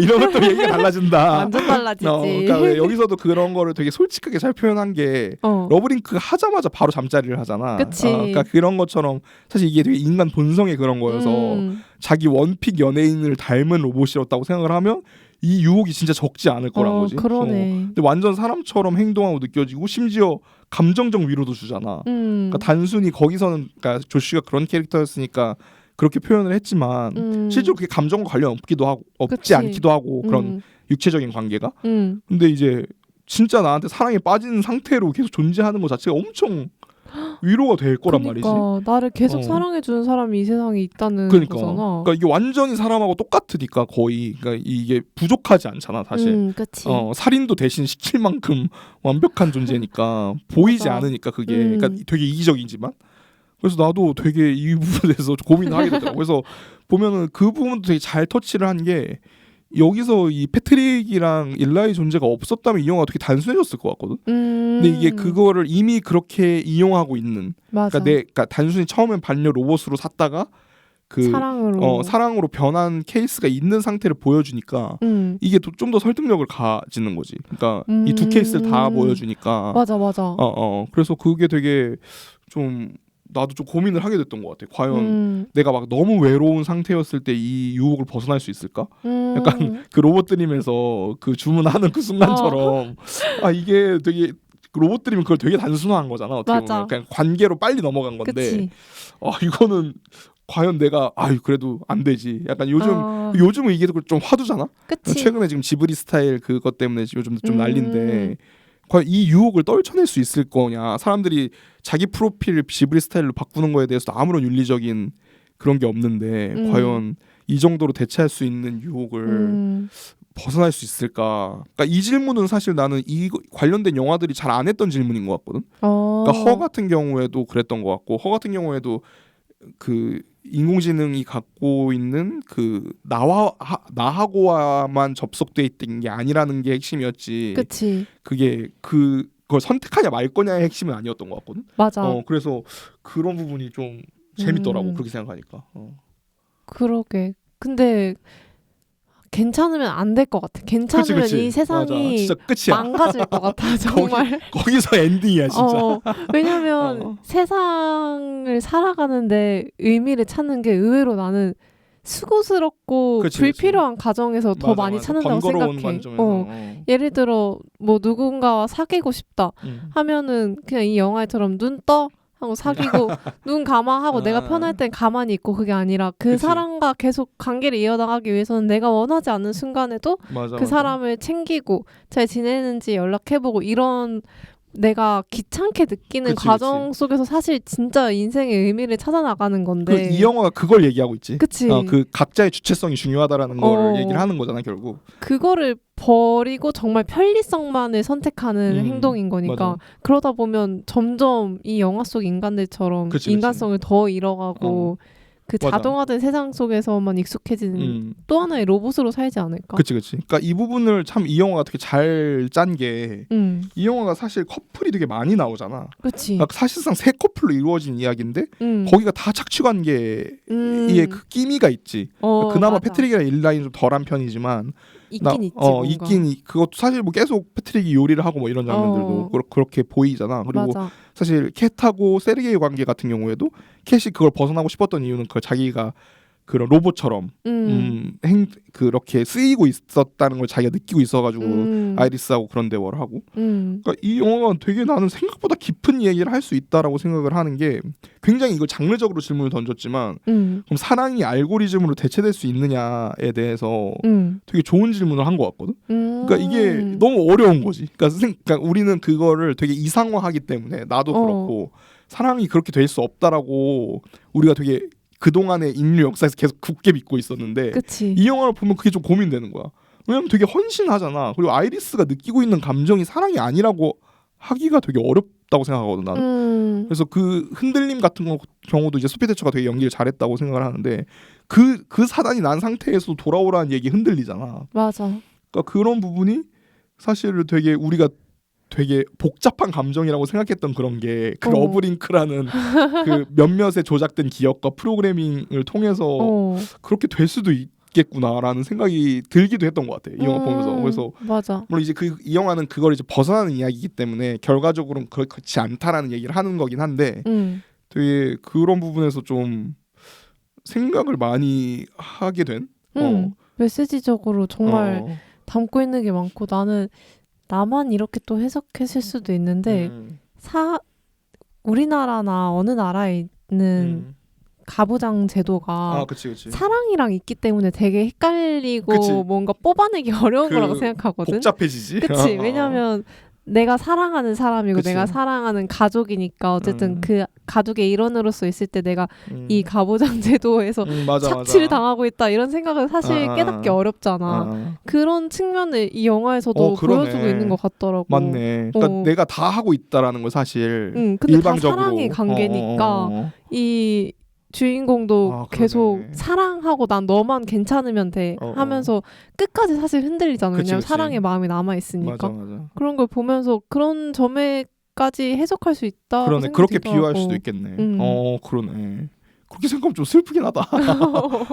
얘기가 달라진다. 완전 달라지지. 그러니까 여기서도 그런 거를 되게 솔직하게 잘 표현한 게 러브링크 하자마자 바로 잠자리를 하잖아. 그치. 그러니까 그런 것처럼 사실 이게 되게 인간 본성의 그런 거여서 자기 원픽 연예인을 닮은 로봇이었다고 생각을 하면 이 유혹이 진짜 적지 않을 거란 거지. 그러네. 근데 완전 사람처럼 행동하고 느껴지고 심지어 감정적 위로도 주잖아. 그러니까 단순히 거기서는 그러니까 조슈가 그런 캐릭터였으니까 그렇게 표현을 했지만 실제로 그게 감정과 관련 없지 그치. 않기도 하고 그런 육체적인 관계가. 근데 이제 진짜 나한테 사랑에 빠진 상태로 계속 존재하는 것 자체가 엄청 위로가 될 거란 말이지. 나를 계속 사랑해주는 사람이 이 세상에 있다는 거잖아. 그러니까 이게 완전히 사람하고 똑같으니까 거의. 그러니까 이게 부족하지 않잖아 사실. 그치. 살인도 대신 시킬 만큼 완벽한 존재니까 보이지 않으니까 그게. 그러니까 되게 이기적이지만. 그래서 나도 되게 이 부분에서 고민을 하게 되더라고. 그래서 보면은 그 부분도 되게 잘 터치를 한 게 여기서 이 패트릭이랑 일라의 존재가 없었다면 이 영화가 되게 단순해졌을 것 같거든. 근데 이게 그거를 이미 그렇게 이용하고 있는. 맞아. 그러니까 단순히 처음엔 반려 로봇으로 샀다가 그 사랑으로 변한 케이스가 있는 상태를 보여주니까 이게 좀 더 설득력을 가지는 거지. 그러니까 이 두 케이스를 다 보여주니까. 맞아. 그래서 그게 되게 좀 나도 좀 고민을 하게 됐던 것 같아. 과연 내가 막 너무 외로운 상태였을 때 이 유혹을 벗어날 수 있을까? 약간 그 로봇드림에서 그 주문하는 그 순간처럼 이게 되게 로봇들이면 그걸 되게 단순화한 거잖아. 어떻게 보면 그냥 관계로 빨리 넘어간 건데 이거는 과연 내가 그래도 안 되지. 약간 요즘은 이게 좀 화두잖아. 그치. 최근에 지금 지브리 스타일 그것 때문에 요즘 좀 난리인데 과연 이 유혹을 떨쳐낼 수 있을 거냐. 사람들이 자기 프로필을 지브리 스타일로 바꾸는 거에 대해서 아무런 윤리적인 그런 게 없는데 과연 이 정도로 대체할 수 있는 유혹을 벗어날 수 있을까? 그러니까 이 질문은 사실 나는 이 관련된 영화들이 잘 안 했던 질문인 것 같거든. 그러니까 허 같은 경우에도 그랬던 것 같고, 허 같은 경우에도 그 인공지능이 갖고 있는 그 나하고만 접속돼 있던 게 아니라는 게 핵심이었지. 그치. 그게 그걸 선택하냐 말 거냐의 핵심은 아니었던 것 같거든. 맞아. 그래서 그런 부분이 좀 재밌더라고. 그렇게 생각하니까. 그러게. 근데 괜찮으면 안 될 것 같아. 괜찮으면 그치. 이 세상이 진짜 끝이야. 망가질 것 같아. 정말. 거기서 엔딩이야 진짜. 왜냐면 세상을 살아가는데 의미를 찾는 게 의외로 나는 수고스럽고 불필요한 과정에서 더 많이 찾는다고 생각해. 예를 들어 뭐 누군가와 사귀고 싶다 하면은 그냥 이 영화처럼 눈 떠 하고 사귀고 눈 감아 하고 내가 편할 땐 가만히 있고 그게 아니라 그 사람과 계속 관계를 이어나가기 위해서는 내가 원하지 않는 순간에도 그 사람을 챙기고 잘 지내는지 연락해보고 이런 내가 귀찮게 느끼는 과정 속에서 사실 진짜 인생의 의미를 찾아나가는 건데 이 영화가 그걸 얘기하고 있지. 그치. 그 각자의 주체성이 중요하다라는 걸 얘기를 하는 거잖아 결국. 그거를 버리고 정말 편리성만을 선택하는 행동인 거니까 맞아. 그러다 보면 점점 이 영화 속 인간들처럼 인간성을 더 잃어가고 그 자동화된 세상 속에서만 익숙해지는 또 하나의 로봇으로 살지 않을까? 그치. 그러니까 이 부분을 참 이 영화가 되게 잘 짠 게 이 영화가 사실 커플이 되게 많이 나오잖아. 그치. 그러니까 사실상 세 커플로 이루어진 이야기인데 거기가 다 착취관계에 그 끼미가 있지. 그나마 맞아. 패트릭이랑 일라인 좀 덜한 편이지만 있긴 있지. 있긴 그것도 사실 뭐 계속 패트릭이 요리를 하고 뭐 이런 장면들도 그렇게 보이잖아. 그리고 맞아. 사실 캣하고 세르게이 관계 같은 경우에도 캣이 그걸 벗어나고 싶었던 이유는 그 자기가 그런 로봇처럼 그렇게 쓰이고 있었다는 걸 자기가 느끼고 있어가지고 아이리스하고 그런 대화를 하고. 그러니까 이 영화가 되게 나는 생각보다 깊은 얘기를 할 수 있다라고 생각을 하는 게 굉장히 이걸 장르적으로 질문을 던졌지만 그럼 사랑이 알고리즘으로 대체될 수 있느냐에 대해서 되게 좋은 질문을 한 것 같거든. 그러니까 이게 너무 어려운 거지. 그러니까 우리는 그거를 되게 이상화하기 때문에 나도 그렇고 사랑이 그렇게 될 수 없다라고 우리가 되게 그동안의 인류 역사에서 계속 굳게 믿고 있었는데 그치. 이 영화를 보면 그게 좀 고민되는 거야. 왜냐면 되게 헌신하잖아. 그리고 아이리스가 느끼고 있는 감정이 사랑이 아니라고 하기가 되게 어렵다고 생각하거든 나는. 그래서 그 흔들림 같은 경우도 이제 소피 대처가 되게 연기를 잘했다고 생각을 하는데 그 사단이 난 상태에서 돌아오라는 얘기 흔들리잖아. 맞아. 그러니까 그런 부분이 사실 되게 우리가 되게 복잡한 감정이라고 생각했던 그런 게 그 러브링크라는 그 몇몇의 조작된 기억과 프로그래밍을 통해서 그렇게 될 수도 있겠구나라는 생각이 들기도 했던 것 같아. 이 영화 보면서. 그래서 맞아. 물론 이제 이 영화는 그걸 이제 벗어나는 이야기이기 때문에 결과적으로는 그렇지 않다라는 얘기를 하는 거긴 한데 되게 그런 부분에서 좀 생각을 많이 하게 된 메시지적으로 정말 담고 있는 게 많고 나만 이렇게 또 해석했을 수도 있는데 우리나라나 어느 나라에 있는 가부장 제도가 그치. 사랑이랑 있기 때문에 되게 헷갈리고 그치. 뭔가 뽑아내기 어려운 거라고 생각하거든. 복잡해지지. 그치. 왜냐면 내가 사랑하는 사람이고 그치. 내가 사랑하는 가족이니까 어쨌든 그 가족의 일원으로서 있을 때 내가 이 가부장 제도에서 착취를 당하고 있다 이런 생각은 사실 깨닫기 어렵잖아. 그런 측면을 이 영화에서도 보여주고 있는 것 같더라고. 맞네. 그러니까 내가 다 하고 있다라는 걸 사실 근데 일방적으로 다 사랑의 관계니까 이 주인공도 계속 사랑하고 난 너만 괜찮으면 돼 하면서 끝까지 사실 흔들리잖아. 왜냐면 사랑의 마음이 남아있으니까. 맞아. 그런 걸 보면서 그런 점에까지 해석할 수 있다. 그러네. 그렇게 비유할 수도 있겠네. 그러네. 그렇게 생각하면 좀 슬프긴 하다.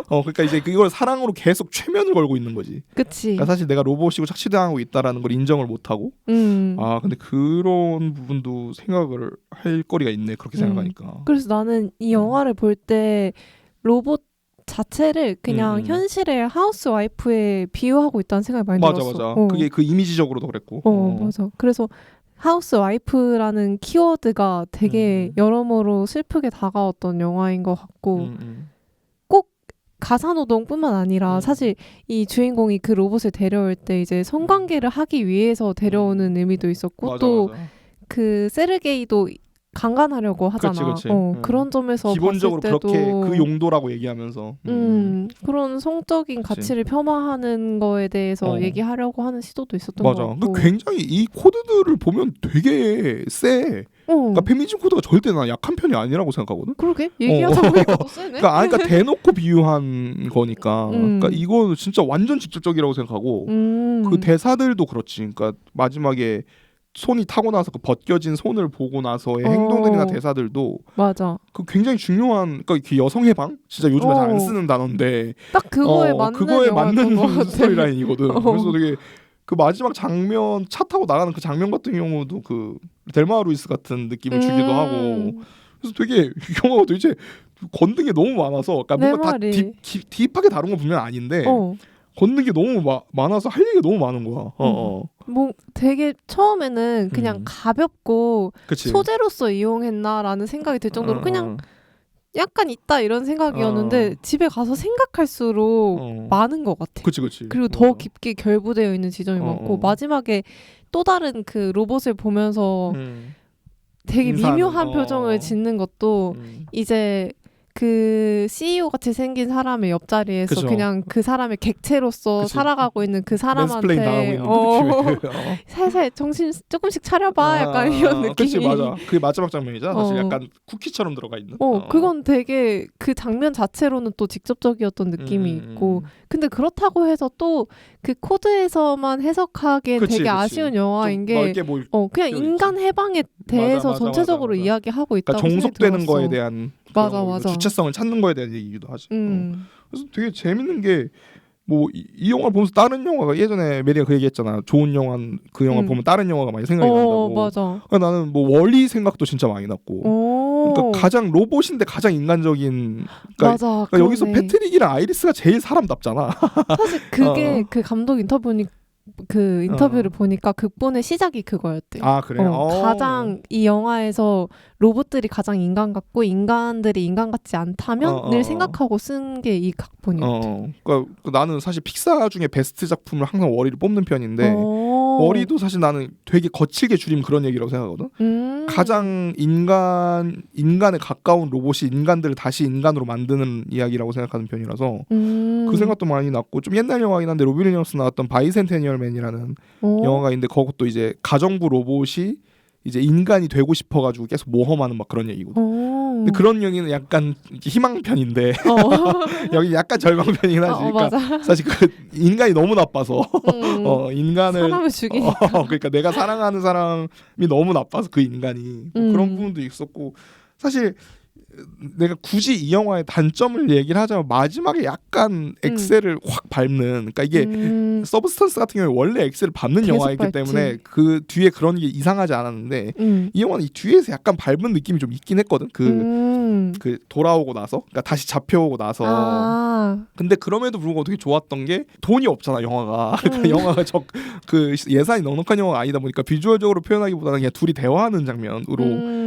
그러니까 이제 이걸 사랑으로 계속 최면을 걸고 있는 거지. 그치. 그러니까 사실 내가 로봇이고 착취당하고 있다라는 걸 인정을 못하고. 근데 그런 부분도 생각을 할 거리가 있네. 그렇게 생각하니까. 그래서 나는 이 영화를 볼 때 로봇 자체를 그냥 현실의 하우스 와이프에 비유하고 있다는 생각이 많이 들었어. 맞아. 그게 그 이미지적으로도 그랬고. 맞아. 그래서 하우스 와이프라는 키워드가 되게 여러모로 슬프게 다가왔던 영화인 것 같고 꼭 가사노동뿐만 아니라 사실 이 주인공이 그 로봇을 데려올 때 이제 성관계를 하기 위해서 데려오는 의미도 있었고 또 그 세르게이도 강간하려고 하잖아. 그렇지. 그런 점에서 기본적으로 봤을 때도 그렇게 그 용도라고 얘기하면서 그런 성적인 가치를 폄하하는 거에 대해서 얘기하려고 하는 시도도 있었던 것 같고. 굉장히 이 코드들을 보면 되게 세. 그러니까 페미니즘 코드가 절대 나 약한 편이 아니라고 생각하거든. 그러게 얘기하다 보니까 더 세네. 그러니까 대놓고 비유한 거니까. 그러니까 이거 진짜 완전 직접적이라고 생각하고 그 대사들도 그렇지. 그러니까 마지막에 손이 타고 나서 그 벗겨진 손을 보고 나서의 어. 행동들이나 대사들도 맞아. 그 굉장히 중요한 그러니까 그 여성 해방 진짜 요즘에 잘 안 어. 쓰는 단어인데 딱 그거에 맞는 그거에 영화였던 것 맞는 같아. 스토리라인이거든. 어. 그래서 되게 그 마지막 장면 차 타고 나가는 그 장면 같은 경우도 그 델마 루이스 같은 느낌을 주기도 하고 그래서 되게 이 영화가 도대체 건든 게 너무 많아서 그러니까 내 뭔가 다 말이. 딥하게 다룬 건 분명 아닌데 어. 건든 게 너무 많아서 할 얘기가 너무 많은 거야. 뭐 되게 처음에는 그냥 가볍고 그치. 소재로서 이용했나라는 생각이 들 정도로 그냥 약간 있다 이런 생각이었는데 집에 가서 생각할수록 많은 것 같아. 그치. 그리고 더 깊게 결부되어 있는 지점이 많고 마지막에 또 다른 그 로봇을 보면서 되게 미묘한 표정을 짓는 것도 이제 그 CEO 같이 생긴 사람의 옆자리에서 그쵸. 그냥 그 사람의 객체로서 그치. 살아가고 있는 그 맨스플레인 당하고 사람한테 있는 그 느낌이. 살살 정신 조금씩 차려봐 약간 이런 느낌이. 그치 맞아. 그게 마지막 장면이잖아. 사실 어. 약간 쿠키처럼 들어가 있는. 그건 되게 그 장면 자체로는 또 직접적이었던 느낌이 있고 근데 그렇다고 해서 또 그 코드에서만 해석하기엔 그치, 되게 그치. 아쉬운 영화인 게 넓게 볼 그냥 인간 해방에 대해서 맞아. 전체적으로 이야기하고 있다고 그러니까 종속되는 생각이 거에 들었어. 대한 맞아, 그런 맞아. 주체성을 찾는 거에 대한 얘기기도 하지. 음. 그래서 되게 재밌는 게 뭐 이 영화를 보면서 다른 영화가 예전에 메리가 그 얘기했잖아. 좋은 영화 그 영화 보면 다른 영화가 많이 생각이 난다고. 맞아. 그러니까 나는 뭐 월리 생각도 진짜 많이 났고. 그러니까 가장 로봇인데 가장 인간적인. 맞아. 그러니까 여기서 패트릭이랑 아이리스가 제일 사람답잖아. 사실 그게 그 감독 인터뷰를 보니까 극본의 시작이 그거였대. 아 그래? 가장 이 영화에서 로봇들이 가장 인간 같고 인간들이 인간 같지 않다면 늘 생각하고 쓴 게 이 각본이었대. 그러니까 나는 사실 픽사 중에 베스트 작품을 항상 월리를 뽑는 편인데 월리도 사실 나는 되게 거칠게 줄이면 그런 얘기라고 생각하거든. 가장 인간에 가까운 로봇이 인간들을 다시 인간으로 만드는 이야기라고 생각하는 편이라서 그 생각도 많이 났고 좀 옛날 영화긴 한데 로빈 윌리엄스 나왔던 바이센테니얼 맨이라는 영화가 있는데 그것도 이제 가정부 로봇이 이제 인간이 되고 싶어가지고 계속 모험하는 막 그런 얘기거든. 근데 그런 얘기는 약간 희망편인데 여기 약간 절망편이긴 하지. 그러니까 맞아. 사실 그 인간이 너무 나빠서 인간을 사람을 죽이니까. 그러니까 내가 사랑하는 사람이 너무 나빠서 그 인간이 그런 부분도 있었고 사실 내가 굳이 이 영화의 단점을 얘기를 하자면 마지막에 약간 엑셀을 확 밟는 그러니까 이게 서브스턴스 같은 경우에 원래 엑셀을 밟는 영화이기 때문에 그 뒤에 그런 게 이상하지 않았는데 이 영화는 이 뒤에서 약간 밟은 느낌이 좀 있긴 했거든. 그 돌아오고 나서 그러니까 다시 잡혀오고 나서 근데 그럼에도 불구하고 되게 좋았던 게 돈이 없잖아 영화가. 그러니까 영화가 그 예산이 넉넉한 영화가 아니다 보니까 비주얼적으로 표현하기보다는 그냥 둘이 대화하는 장면으로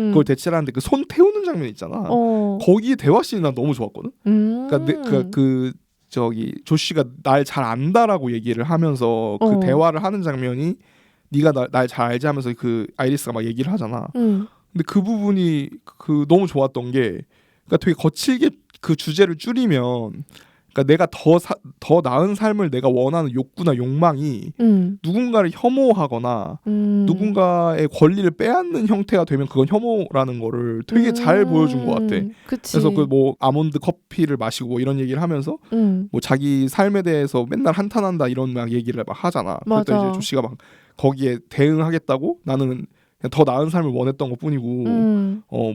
그걸 대체를 하는데 그 손 태우는 장면 있잖아. 거기 대화 씬이 난 너무 좋았거든. 그러니까 저기 조시가 날 잘 안다라고 얘기를 하면서 그 대화를 하는 장면이 네가 날 잘 알지 하면서 그 아이리스가 막 얘기를 하잖아. 근데 그 부분이 그 너무 좋았던 게 그러니까 되게 거칠게 그 주제를 줄이면 그러니까 내가 더 나은 삶을 내가 원하는 욕구나 욕망이 누군가를 혐오하거나 누군가의 권리를 빼앗는 형태가 되면 그건 혐오라는 거를 되게 잘 보여준 것 같아. 그치. 그래서 그 뭐 아몬드 커피를 마시고 이런 얘기를 하면서 뭐 자기 삶에 대해서 맨날 한탄한다 이런 막 얘기를 막 하잖아. 맞아. 그랬더니 이제 조씨가 막 거기에 대응하겠다고 나는 그냥 더 나은 삶을 원했던 것뿐이고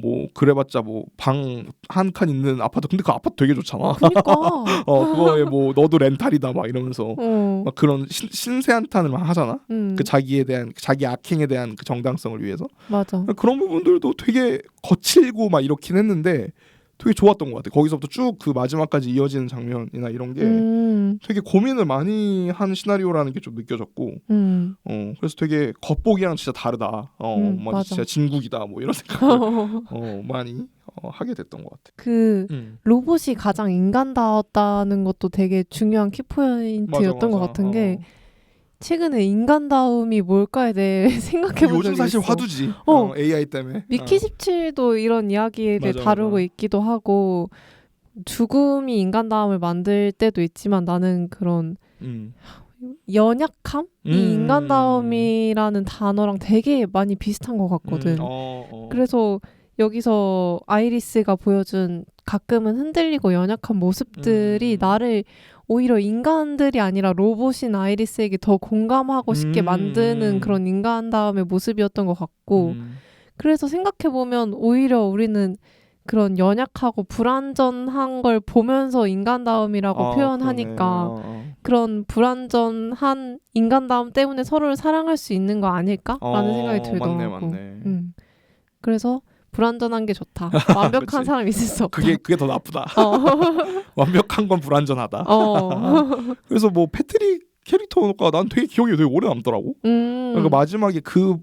뭐 그래봤자 뭐 방 한 칸 있는 아파트 근데 그 아파트 되게 좋잖아. 그러니까 그거에 뭐 너도 렌탈이다 막 이러면서 막 그런 신세 한탄을 막 하잖아. 그 자기에 대한 자기 악행에 대한 그 정당성을 위해서. 맞아. 그런 부분들도 되게 거칠고 막 이렇긴 했는데 되게 좋았던 것 같아. 거기서부터 쭉 그 마지막까지 이어지는 장면이나 이런 게 되게 고민을 많이 한 시나리오라는 게 좀 느껴졌고 그래서 되게 겉보기랑 진짜 다르다. 막 진짜 진국이다 뭐 이런 생각을 많이 하게 됐던 것 같아. 그 로봇이 가장 인간다웠다는 것도 되게 중요한 키포인트였던 것 같은 게 최근에 인간다움이 뭘까에 대해 생각해본 적이 있어. 요즘 사실 화두지. AI 때문에. 미키 17도 이런 이야기를 다루고 있기도 하고 죽음이 인간다움을 만들 때도 있지만 나는 그런 연약함? 이 인간다움이라는 단어랑 되게 많이 비슷한 것 같거든. 그래서 여기서 아이리스가 보여준 가끔은 흔들리고 연약한 모습들이 나를 오히려 인간들이 아니라 로봇인 아이리스에게 더 공감하고 싶게 만드는 그런 인간다움의 모습이었던 것 같고 그래서 생각해보면 오히려 우리는 그런 연약하고 불완전한 걸 보면서 인간다움이라고 표현하니까 그런 불완전한 인간다움 때문에 서로를 사랑할 수 있는 거 아닐까라는 생각이 들더라고. 맞네. 그래서 불완전한 게 좋다. 완벽한 사람 있을 수 없다. 그게 더 나쁘다. 완벽한 건 불완전하다. 그래서 뭐 패트릭 캐릭터가 난 되게 기억이 되게 오래 남더라고. 그러니까 마지막에 그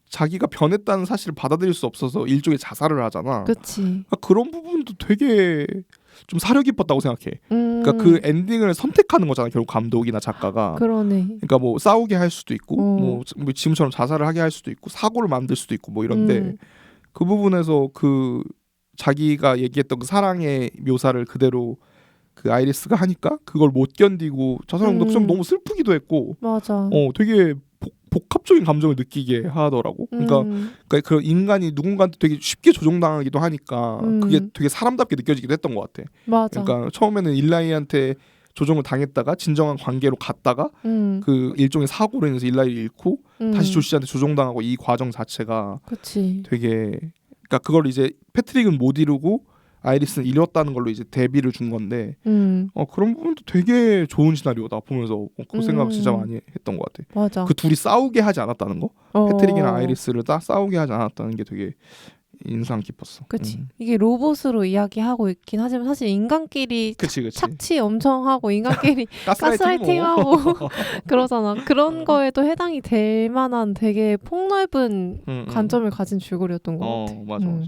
자기가 변했다는 사실을 받아들일 수 없어서 일종의 자살을 하잖아. 그치. 그러니까 그런 부분도 되게 좀 사려 깊었다고 생각해. 그러니까 그 엔딩을 선택하는 거잖아. 결국 감독이나 작가가. 그러네. 그러니까 뭐 싸우게 할 수도 있고 뭐 지금처럼 자살을 하게 할 수도 있고 사고를 만들 수도 있고 뭐 이런데 그 부분에서 그 자기가 얘기했던 그 사랑의 묘사를 그대로 그 아이리스가 하니까 그걸 못 견디고 자살한 좀 너무 슬프기도 했고 맞아. 되게 복합적인 감정을 느끼게 하더라고. 그러니까 그 인간이 누군가한테 되게 쉽게 조종당하기도 하니까 그게 되게 사람답게 느껴지기도 했던 것 같아. 맞아. 그러니까 처음에는 일라이한테 조종을 당했다가 진정한 관계로 갔다가 그 일종의 사고로 인해서 일라이를 잃고 다시 조시한테 조종당하고 이 과정 자체가 그치. 되게 그러니까 그걸 이제 패트릭은 못 이루고 아이리스는 이뤘다는 걸로 이제 데뷔를 준 건데 그런 부분도 되게 좋은 시나리오다 보면서 그 생각 진짜 많이 했던 것 같아. 맞아. 그 둘이 싸우게 하지 않았다는 거 패트릭이나 아이리스를 다 싸우게 하지 않았다는 게 되게 인상 깊었어. 그치. 이게 로봇으로 이야기하고 있긴 하지만 사실 인간끼리 그치. 착취 엄청 하고 인간끼리 가스라이팅하고 그러잖아. 그런 거에도 해당이 될 만한 되게 폭넓은 관점을 가진 줄거리였던 것 같아. 맞아.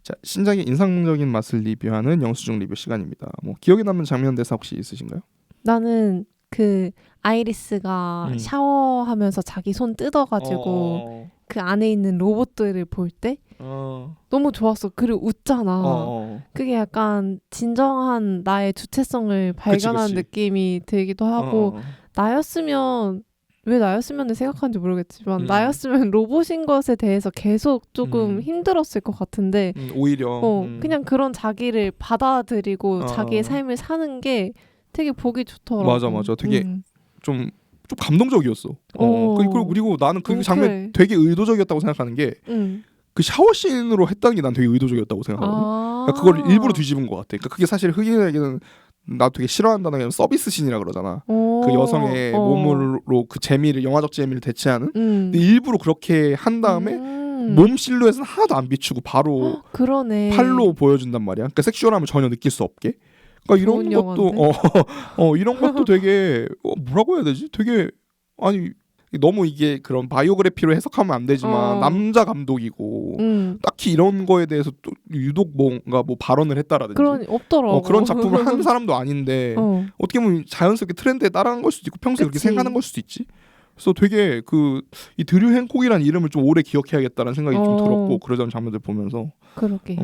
자, 신작의 인상적인 맛을 리뷰하는 영수증 리뷰 시간입니다. 뭐 기억에 남는 장면 대사 혹시 있으신가요? 나는 그 아이리스가 샤워하면서 자기 손 뜯어가지고 그 안에 있는 로봇들을 볼 때 너무 좋았어. 그리고 웃잖아. 그게 약간 진정한 나의 주체성을 발견한 그치. 느낌이 들기도 하고 나였으면 왜 나였으면 생각하는지 모르겠지만 나였으면 로봇인 것에 대해서 계속 조금 힘들었을 것 같은데 오히려 그냥 그런 자기를 받아들이고 자기의 삶을 사는 게 되게 보기 좋더라고. 맞아. 되게 좀 감동적이었어. 그리고 나는 그 장면 되게 의도적이었다고 생각하는 게 그 샤워씬으로 했다는 게 난 되게 의도적이었다고 생각하거든. 그러니까 그걸 일부러 뒤집은 것 같아. 그러니까 그게 사실 흑인에게는 나 되게 싫어한다는 게 서비스 씬이라 그러잖아. 그 여성의 몸으로 그 재미를 영화적 재미를 대체하는. 근데 일부러 그렇게 한 다음에 몸 실루엣은 하나도 안 비추고 바로 그러네. 팔로 보여준단 말이야. 그러니까 섹슈얼함을 전혀 느낄 수 없게. 그러니까 이런 것도 이런 것도 되게 뭐라고 해야 되지? 되게 아니 너무 이게 그런 바이오그래피로 해석하면 안 되지만 남자 감독이고 딱히 이런 거에 대해서 또 유독 뭔가 뭐 발언을 했다라든지 없더라고. 그런 작품을 한 사람도 아닌데 어떻게 보면 자연스럽게 트렌드에 따라간 걸 수도 있고 평소에 그렇게 생각하는 걸 수도 있지. 그래서 되게 이 드류 행콕이라는 이름을 좀 오래 기억해야겠다는 생각이 좀 들었고 그러던 장면들 보면서 그러게.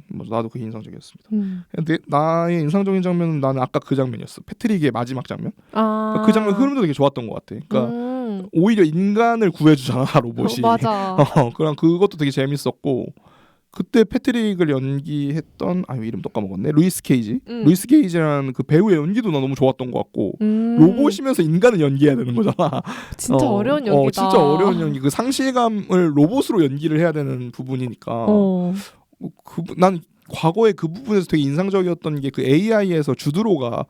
나도 그게 인상적이었습니다. 근데 나의 인상적인 장면은 나는 아까 그 장면이었어. 패트릭의 마지막 장면. 그러니까 그 장면 흐름도 되게 좋았던 것 같아. 그러니까 오히려 인간을 구해주잖아 로봇이. 맞아. 그냥 그것도 되게 재밌었고 그때 패트릭을 연기했던 이름 또 까먹었네. 루이스 케이지. 루이스 케이지라는 그 배우의 연기도 나 너무 좋았던 것 같고 로봇이면서 인간을 연기해야 되는 거잖아. 진짜 어려운 연기다. 진짜 어려운 연기. 그 상실감을 로봇으로 연기를 해야 되는 부분이니까. 난 과거에 그 부분에서 되게 인상적이었던 게 그 AI에서 주드로가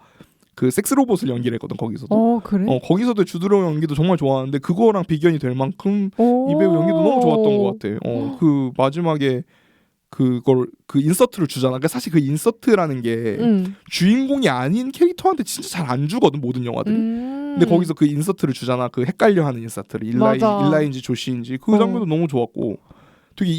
그 섹스 로봇을 연기를 했거든 거기서도. 그래? 거기서도 주드로 연기도 정말 좋아하는데 그거랑 비견이 될 만큼 이 배우 연기도 너무 좋았던 것 같아. 그 마지막에 그 인서트를 주잖아. 그러니까 사실 그 인서트라는 게 주인공이 아닌 캐릭터한테 진짜 잘 안 주거든 모든 영화들이. 근데 거기서 그 인서트를 주잖아. 그 헷갈려하는 인서트를 일라인지 조시인지 그 장면도 너무 좋았고 되게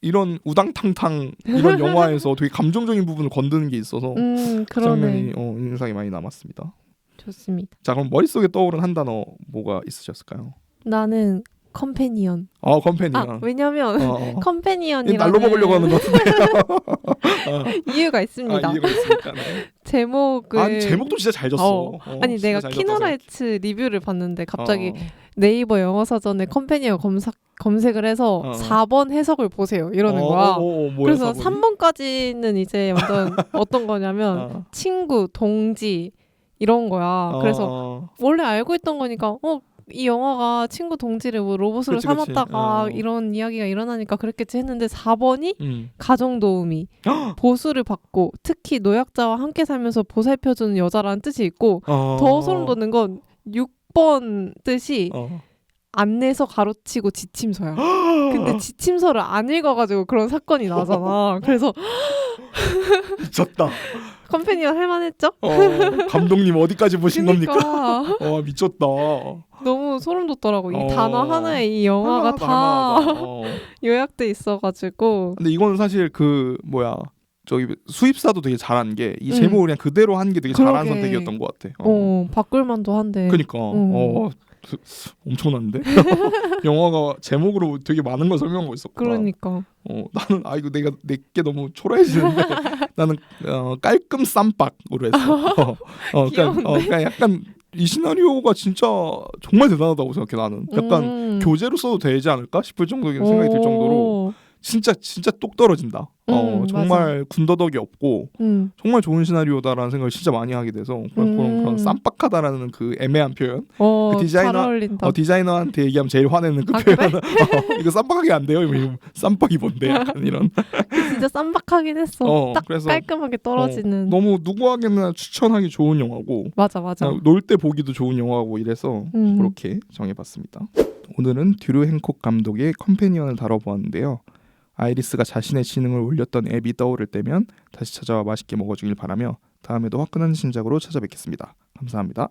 이런 우당탕탕 이런 영화에서 되게 감정적인 부분을 건드는 게 있어서 그 장면이 인상이 많이 남았습니다. 좋습니다. 자 그럼 머릿속에 떠오른 한 단어 뭐가 있으셨을까요? 나는 컴패니언. 컴패니언. 왜냐면 컴패니언이라는 날로 먹으려고 하는 것 같은데. 이유가 있습니다. 이유가 있으니까. 네. 제목을 제목도 진짜 잘 줬어. 아니 진짜 내가 잘 키노라이츠 리뷰를 봤는데 갑자기 네이버 영어 사전에 컴패니언 검색을 해서 4번 해석을 보세요 이러는 거야. 뭐야, 그래서 4번이? 3번까지는 이제 완전 어떤 거냐면 친구, 동지 이런 거야. 그래서 원래 알고 있던 거니까 이 영화가 친구 동지를 뭐 로봇으로 그치. 삼았다가 이런 이야기가 일어나니까 그랬겠지 했는데 4번이 가정도우미, 보수를 받고 특히 노약자와 함께 살면서 보살펴주는 여자라는 뜻이 있고 더 소름 돋는 건 6번 뜻이 안내서 가로치고 지침서야. 근데 지침서를 안 읽어가지고 그런 사건이 나잖아. 그래서 미쳤다. 컴패니언 할만했죠? 감독님 어디까지 보신 그러니까. 겁니까? 미쳤다. 너무 소름 돋더라고. 이 단어 하나에 이 영화가 다 요약돼 있어가지고. 근데 이거는 사실 저기 수입사도 되게 잘한 게 이 제목을 그냥 그대로 한 게 되게 잘한 선택이었던 것 같아. 바꿀만도 한데. 그러니까 엄청난데? 영화가 제목으로 되게 많은 걸 설명하고 있었구나. 그러니까. 나는 이거 내게 너무 초라해지는데 나는 깔끔 쌈박으로 했어. 그러니까 약간 이 시나리오가 진짜 정말 대단하다고 생각해. 나는 약간 교재로 써도 되지 않을까 싶을 정도의 생각이 들 정도로 진짜 똑 떨어진다. 정말 맞아. 군더더기 없고 정말 좋은 시나리오다라는 생각을 진짜 많이 하게 돼서 그런 쌈박하다라는 그 애매한 표현. 그 잘 어울린다. 디자이너한테 얘기하면 제일 화내는 그 표현. 그래? 이거 쌈박하게 안 돼요. 이거 쌈박이 뭔데? 약간 이런. 진짜 쌈박하긴 했어. 딱 그래서 깔끔하게 떨어지는. 너무 누구에게나 추천하기 좋은 영화고. 맞아. 놀 때 보기도 좋은 영화고 이래서 그렇게 정해봤습니다. 오늘은 듀루 행콕 감독의 컴패니언을 다뤄보았는데요. 아이리스가 자신의 지능을 올렸던 앱이 떠오를 때면 다시 찾아와 맛있게 먹어주길 바라며 다음에도 화끈한 신작으로 찾아뵙겠습니다. 감사합니다.